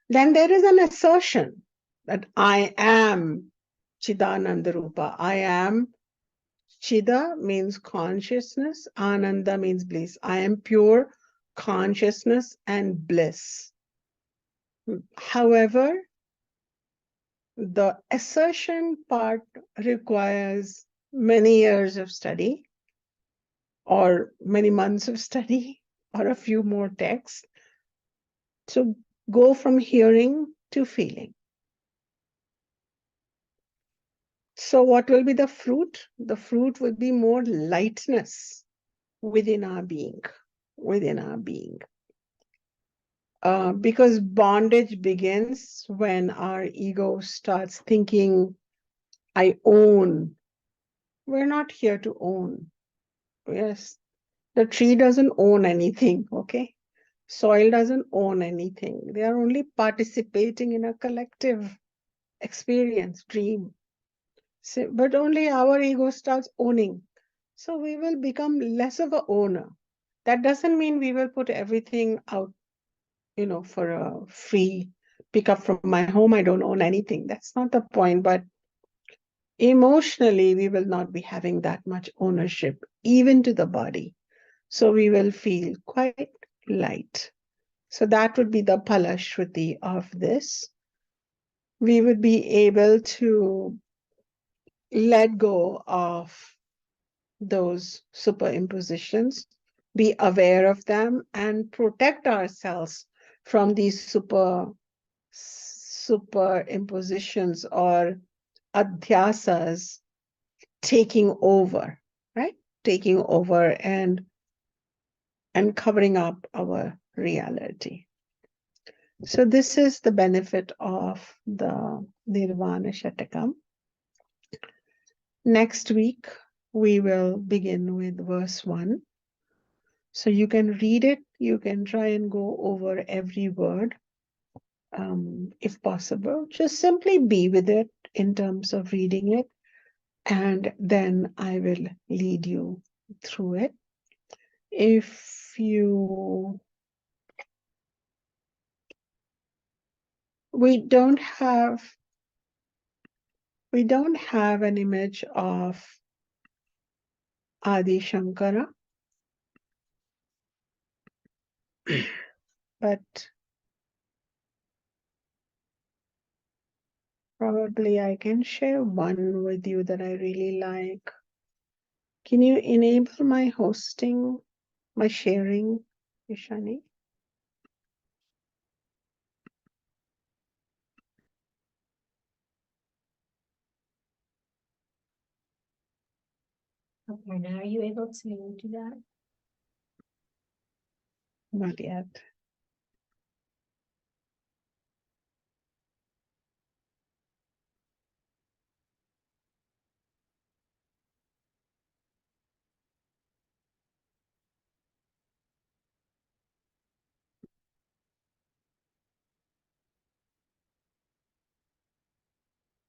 Then there is an assertion that I am Chidananda Rupa. I am. Chida means consciousness, Ananda means bliss. I am pure consciousness and bliss. However, the assertion part requires many years of study, or many months of study, or a few more texts to go from hearing to feeling. So what will be the fruit? The fruit will be more lightness within our being, within our being. Because bondage begins when our ego starts thinking, I own. We're not here to own. Yes, the tree doesn't own anything, okay? Soil doesn't own anything. They are only participating in a collective experience, dream. So, but only our ego starts owning. So we will become less of a owner. That doesn't mean we will put everything out, for a free pick up from my home. I don't own anything. That's not the point. But emotionally, we will not be having that much ownership, even to the body. So we will feel quite light. So that would be the Palashruti of this. We would be able to let go of those superimpositions, be aware of them, and protect ourselves from these superimpositions or adhyasas taking over, right? Taking over and covering up our reality. So this is the benefit of the Nirvana Shatakam. Next week, we will begin with verse 1. So you can read it, you can try and go over every word, if possible. Just simply be with it in terms of reading it, and then I will lead you through it. If you... We don't have an image of Adi Shankara, but probably I can share one with you that I really like. Can you enable my hosting, my sharing, Ishani? Okay, now are you able to do that? Not yet.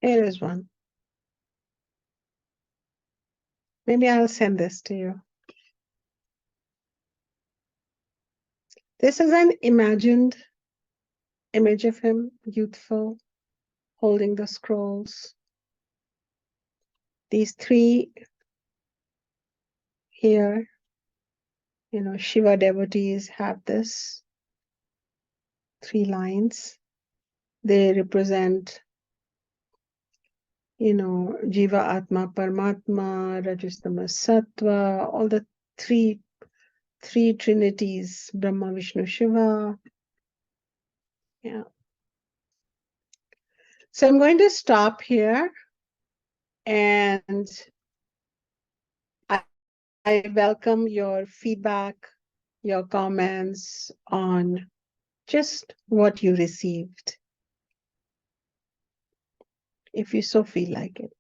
Here is one. Maybe I'll send this to you. This is an imagined image of him, youthful, holding the scrolls. These three here, Shiva devotees have this, 3 lines. They represent, Jiva, Atma, Paramatma, Rajastama, Sattva, all the three trinities, Brahma, Vishnu, Shiva. Yeah. So I'm going to stop here, and I welcome your feedback, your comments on just what you received, if you so feel like it.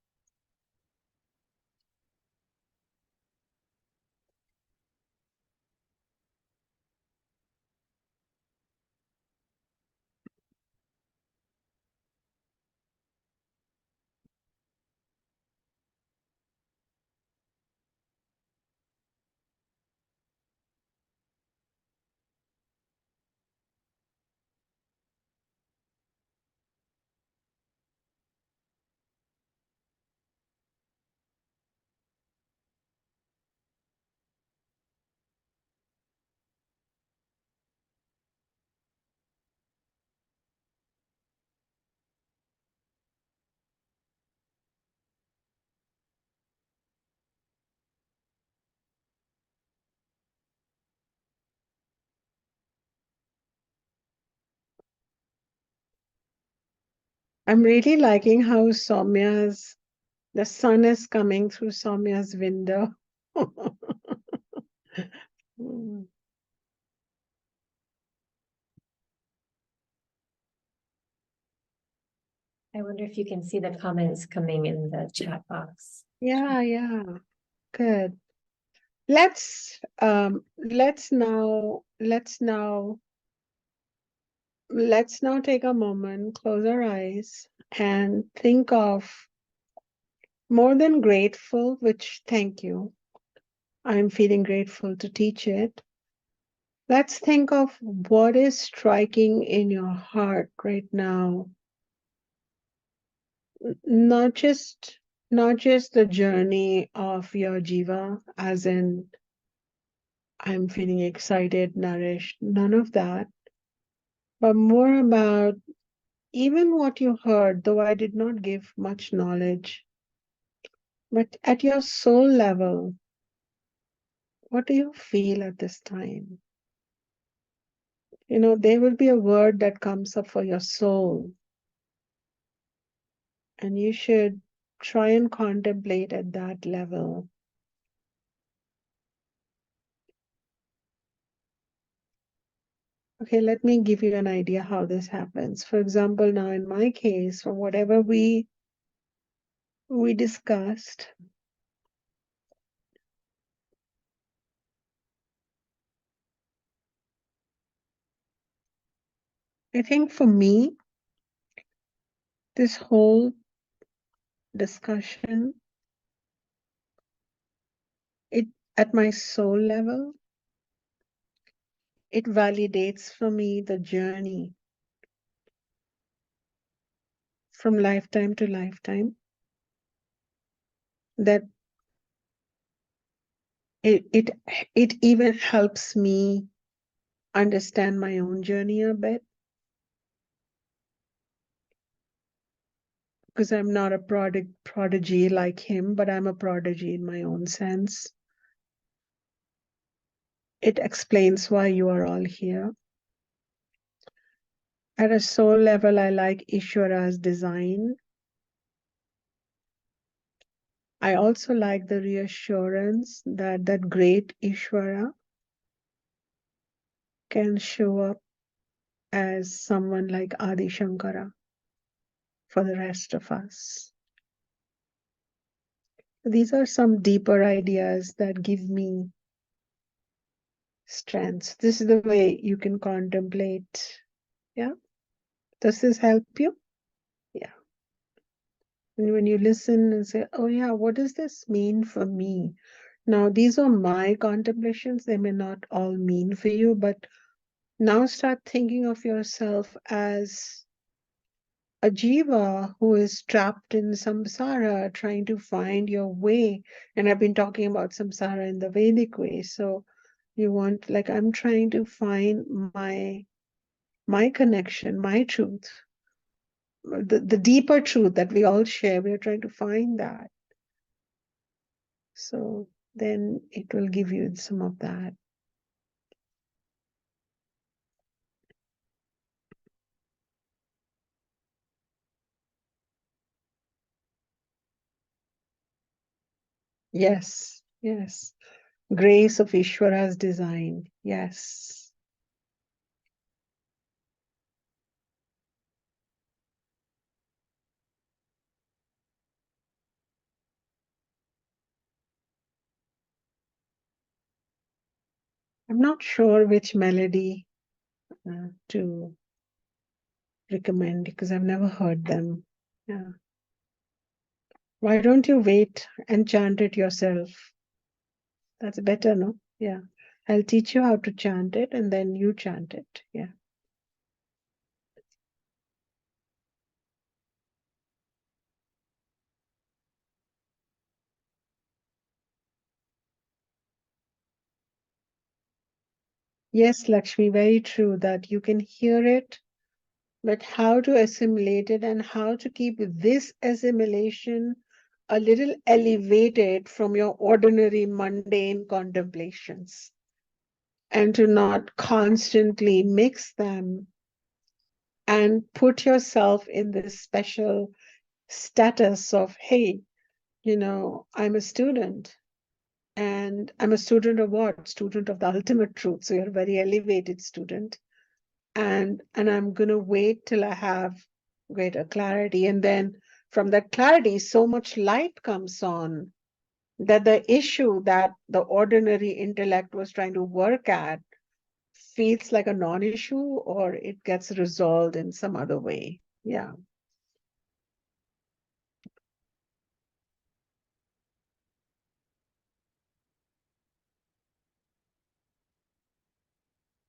I'm really liking how the sun is coming through Soumya's window. Mm. I wonder if you can see the comments coming in the chat box. Yeah, good. Let's now take a moment, close our eyes, and think of more than grateful, which thank you. I'm feeling grateful to teach it. Let's think of what is striking in your heart right now. Not just Not just the journey of your jiva, as in I'm feeling excited, nourished, none of that, but more about even what you heard, though I did not give much knowledge, but at your soul level, what do you feel at this time? You know, there will be a word that comes up for your soul, and you should try and contemplate at that level. Okay, let me give you an idea how this happens. For example, now in my case, from whatever we discussed, I think for me, this whole discussion, it at my soul level, it validates for me the journey from lifetime to lifetime, that it it even helps me understand my own journey a bit, because I'm not a prodigy like him, but I'm a prodigy in my own sense. It explains why you are all here. At a soul level, I like Ishvara's design. I also like the reassurance that that great Ishvara can show up as someone like Adi Shankara for the rest of us. These are some deeper ideas that give me strength. This is the way you can contemplate. Yeah. Does this help you? Yeah. And when you listen and say, oh yeah, what does this mean for me? Now, these are my contemplations. They may not all mean for you, but now start thinking of yourself as a jiva who is trapped in samsara, trying to find your way. And I've been talking about samsara in the Vedic way. So you want, like, I'm trying to find my connection, my truth, the deeper truth that we all share. We're trying to find that. So then it will give you some of that. Yes, yes. Grace of Ishvara's design. Yes. I'm not sure which melody to recommend because I've never heard them. Yeah. Why don't you wait and chant it yourself? That's better, no? Yeah. I'll teach you how to chant it and then you chant it. Yeah. Yes, Lakshmi, very true that you can hear it, but how to assimilate it and how to keep this assimilation a little elevated from your ordinary mundane contemplations, and to not constantly mix them and put yourself in this special status of, hey, you know, I'm a student. And I'm a student of what? Student of the ultimate truth. So you're a very elevated student. And I'm going to wait till I have greater clarity. And then from that clarity, so much light comes on that the issue that the ordinary intellect was trying to work at feels like a non-issue, or it gets resolved in some other way. Yeah,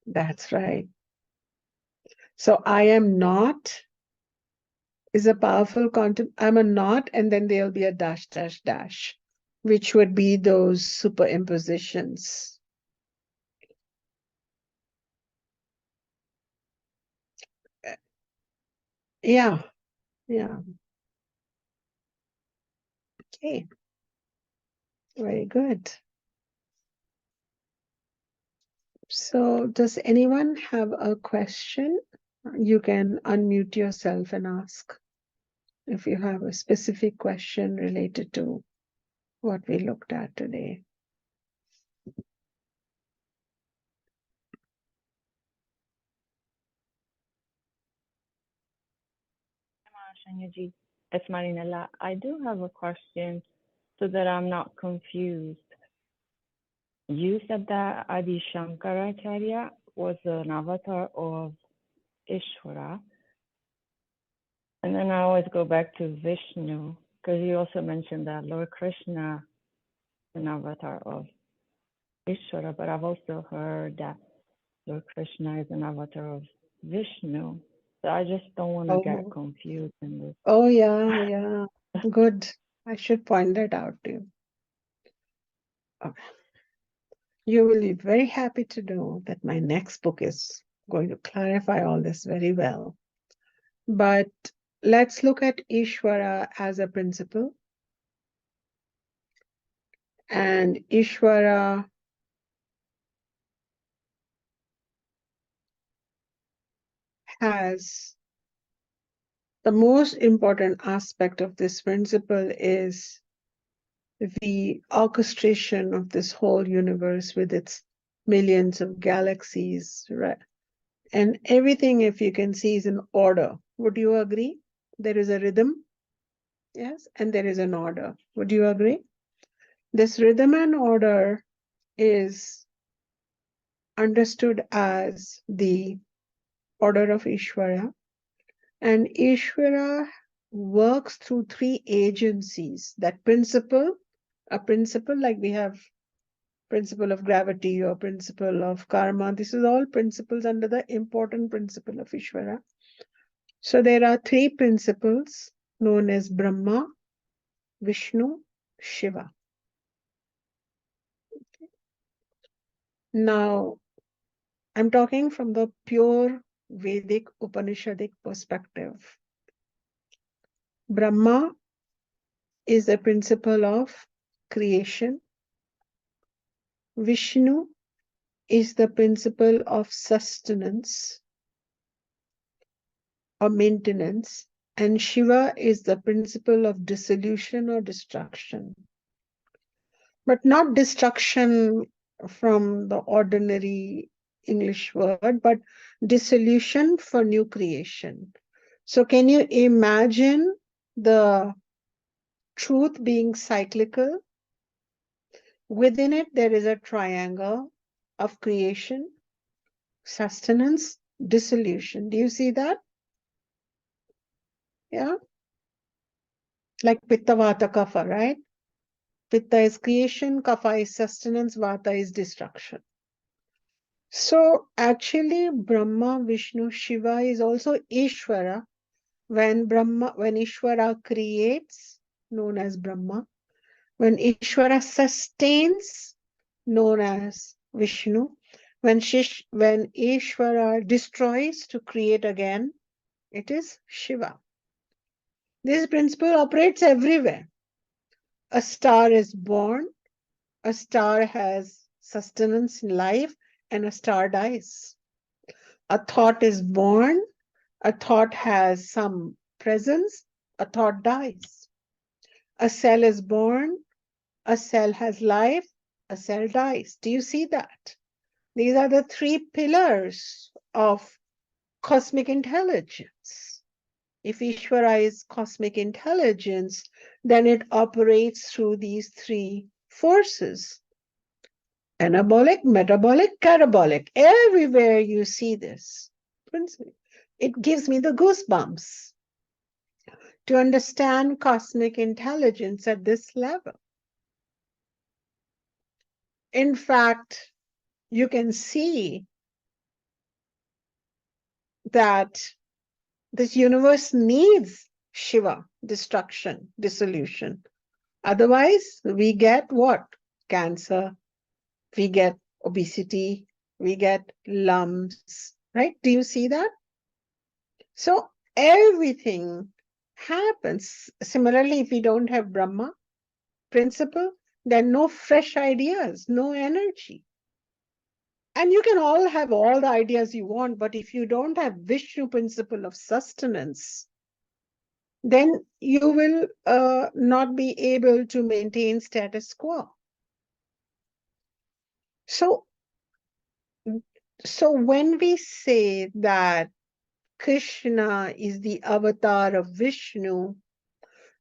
that's right. So I am not is a powerful content. I'm a not, and then there'll be a dash, dash, dash, which would be those superimpositions. Yeah, yeah. Okay, very good. So does anyone have a question? You can unmute yourself and ask if you have a specific question related to what we looked at today. Shanyaji, it's Marinella. I do have a question so that I'm not confused. You said that Adi Shankaracharya was an avatar of Ishvara. And then I always go back to Vishnu, because you also mentioned that Lord Krishna is an avatar of Ishvara, but I've also heard that Lord Krishna is an avatar of Vishnu. So I just don't want to get confused in this. Oh, yeah, yeah. Good. I should point that out to you. Okay. You will be very happy to know that my next book is going to clarify all this very well. But let's look at Ishvara as a principle. And Ishvara has the most important aspect of this principle is the orchestration of this whole universe with its millions of galaxies, right? And everything, if you can see, is in order. Would you agree? There is a rhythm, yes, and there is an order. Would you agree? This rhythm and order is understood as the order of Ishvara, and Ishvara works through three agencies. That principle, a principle like we have principle of gravity or principle of karma. This is all principles under the important principle of Ishvara. So there are three principles known as Brahma, Vishnu, Shiva. Now, I'm talking from the pure Vedic Upanishadic perspective. Brahma is the principle of creation. Vishnu is the principle of sustenance or maintenance, and Shiva is the principle of dissolution or destruction. But not destruction from the ordinary English word, but dissolution for new creation. So can you imagine the truth being cyclical? Within it, there is a triangle of creation, sustenance, dissolution. Do you see that? Yeah. Like Pitta, Vata, Kapha, right? Pitta is creation, Kapha is sustenance, Vata is destruction. So actually, Brahma, Vishnu, Shiva is also Ishvara. When Ishvara creates, known as Brahma. When Ishvara sustains, known as Vishnu. When Ishvara destroys to create again, it is Shiva. This principle operates everywhere. A star is born, a star has sustenance in life, and a star dies. A thought is born, a thought has some presence, a thought dies. A cell is born, a cell has life, a cell dies. Do you see that? These are the three pillars of cosmic intelligence. If Ishvara is cosmic intelligence, then it operates through these three forces. Anabolic, metabolic, catabolic. Everywhere you see this. It gives me the goosebumps to understand cosmic intelligence at this level. In fact, you can see that this universe needs Shiva, destruction, dissolution. Otherwise, we get what? Cancer, we get obesity, we get lumps, right? Do you see that? So everything happens. Similarly, if we don't have Brahma principle, then no fresh ideas, no energy. And you can all have all the ideas you want, but if you don't have Vishnu principle of sustenance, then you will not be able to maintain status quo. So, so when we say that Krishna is the avatar of Vishnu,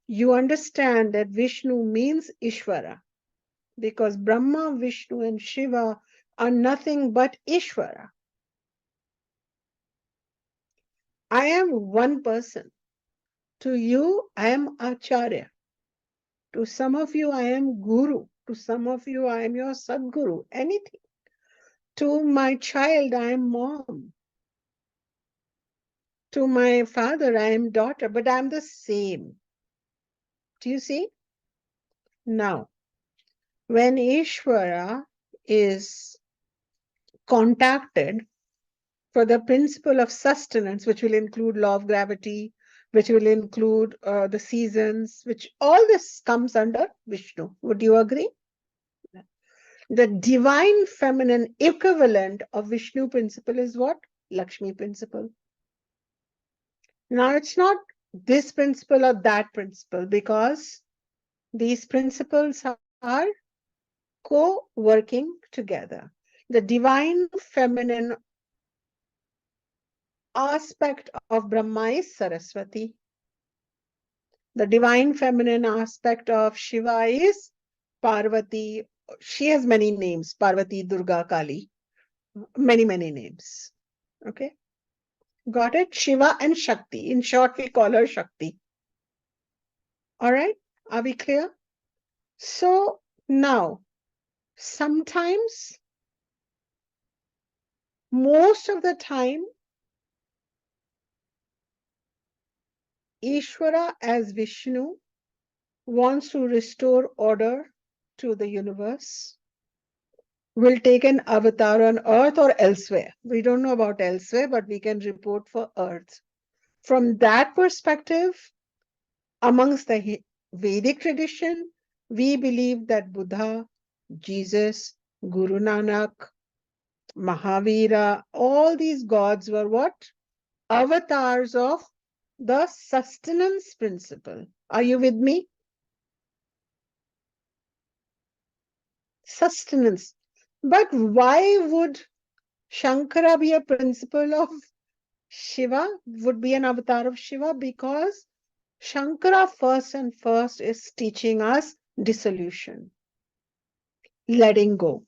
you understand that Vishnu means Ishvara, because Brahma, Vishnu, and Shiva are nothing but Ishvara. I am one person. To you, I am Acharya. To some of you, I am Guru. To some of you, I am your Sadguru. Anything. To my child, I am mom. To my father, I am daughter, but I'm the same. Do you see? Now, when Ishvara is contacted for the principle of sustenance, which will include law of gravity, which will include the seasons, which all this comes under Vishnu. Would you agree? The divine feminine equivalent of Vishnu principle is what? Lakshmi principle. Now, it's not this principle or that principle, because these principles are co-working together. The divine feminine aspect of Brahma is Saraswati. The divine feminine aspect of Shiva is Parvati. She has many names, Parvati, Durga, Kali, many, many names. Okay, got it? Shiva and Shakti. In short, we call her Shakti. All right, are we clear? So now, sometimes, most of the time, Ishvara as Vishnu wants to restore order to the universe, will take an avatar on earth or elsewhere. We don't know about elsewhere, but we can report for earth. From that perspective, amongst the Vedic tradition, we believe that Buddha, Jesus, Guru Nanak, Mahavira, all these gods were what? Avatars of the sustenance principle. Are you with me? Sustenance. But why would Shankara be a principle of Shiva, would be an avatar of Shiva? Because Shankara first is teaching us dissolution, letting go,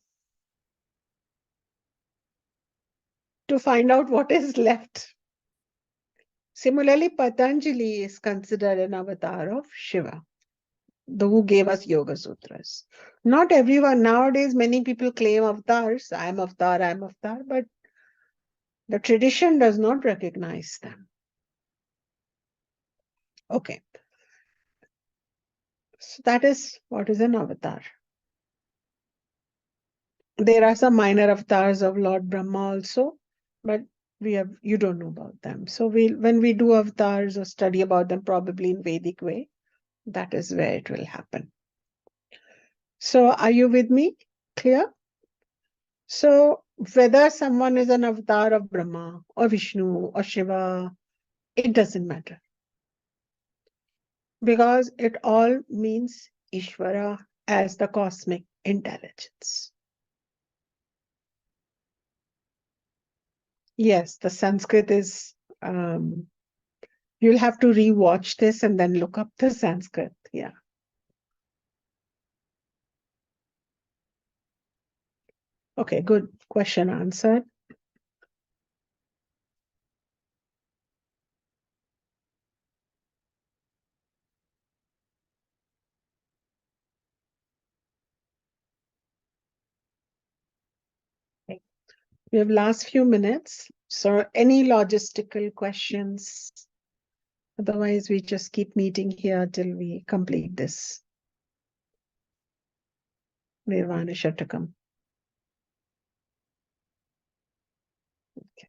to find out what is left. Similarly, Patanjali is considered an avatar of Shiva, the who gave us Yoga Sutras. Not everyone, nowadays many people claim avatars, I am avatar, but the tradition does not recognize them. Okay, so that is what is an avatar. There are some minor avatars of Lord Brahma also, but you don't know about them. So when we do avatars or study about them, probably in Vedic way, that is where it will happen. So are you with me? Clear? So whether someone is an avatar of Brahma or Vishnu or Shiva, it doesn't matter, because it all means Ishvara as the cosmic intelligence. Yes, the Sanskrit is, you'll have to rewatch this and then look up the Sanskrit. Yeah. Okay, good question answered. Okay. We have last few minutes. So any logistical questions? Otherwise, we just keep meeting here till we complete this Nirvana Shatakam. Okay.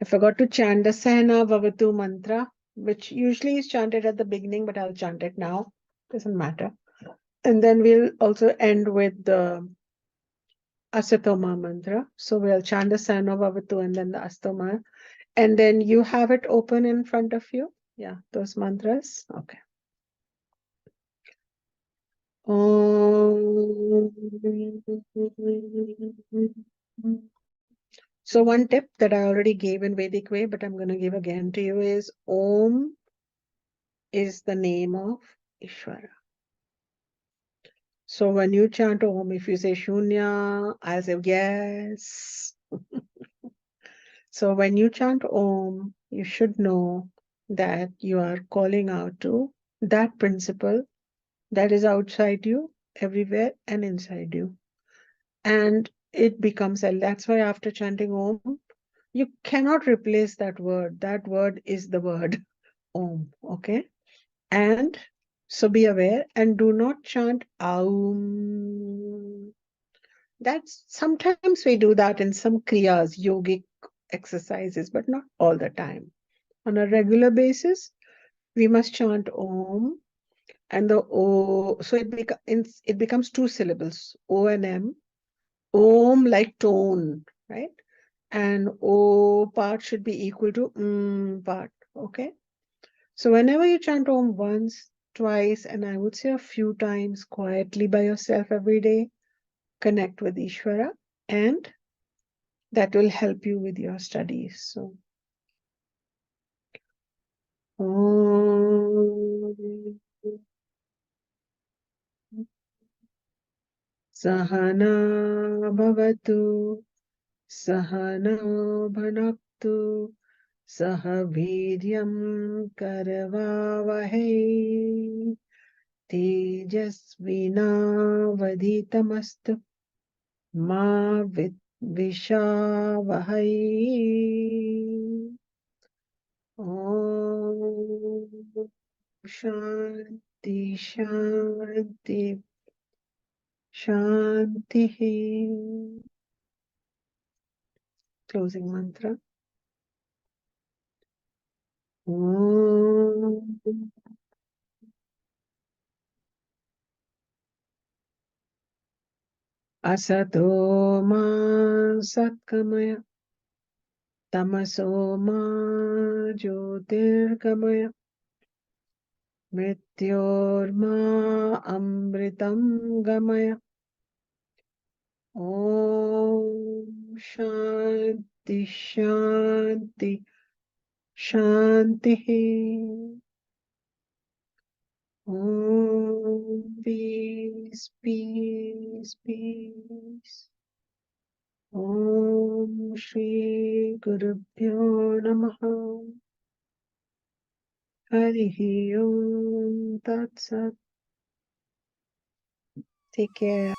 I forgot to chant the Sahana Bhavatu mantra, which usually is chanted at the beginning, but I'll chant it now. Doesn't matter. And then we'll also end with the Asatoma mantra. So we'll chant the Sahana Bhavatu and then the Astoma. And then you have it open in front of you. Yeah, those mantras. Okay. So one tip that I already gave in Vedic way, but I'm going to give again to you is Om is the name of Ishvara. So when you chant Om, if you say Shunya, I'll say yes. So when you chant Om, you should know that you are calling out to that principle that is outside you, everywhere, and inside you. And it becomes, that's why after chanting Om, you cannot replace that word. That word is the word Om, okay? And so be aware and do not chant Aum. That's sometimes we do that in some kriyas, yogic exercises, but not all the time. On a regular basis, we must chant Om and the O. So it becomes two syllables, O and M. Om like tone, right? And O part should be equal to part, okay? So whenever you chant Om once, twice, and I would say a few times quietly by yourself every day, connect with Ishvara, and that will help you with your studies. So, Om Sahana Bhavatu Sahana Bhanaktu Saha Vidyam Karavavahe Tejasvinavaditamastu Ma Vishavahai. Om Shanti Shanti Shanti. Closing mantra. Om Asato Ma Satkamaya Tamaso Ma Jyotirgamaya Mrityorma Amritam Gamaya. Om Shanti Shanti Shanti. Om peace, peace, peace. Om Shri Gurubhyo Namaha. Harihi Om Tat Sat. Take care.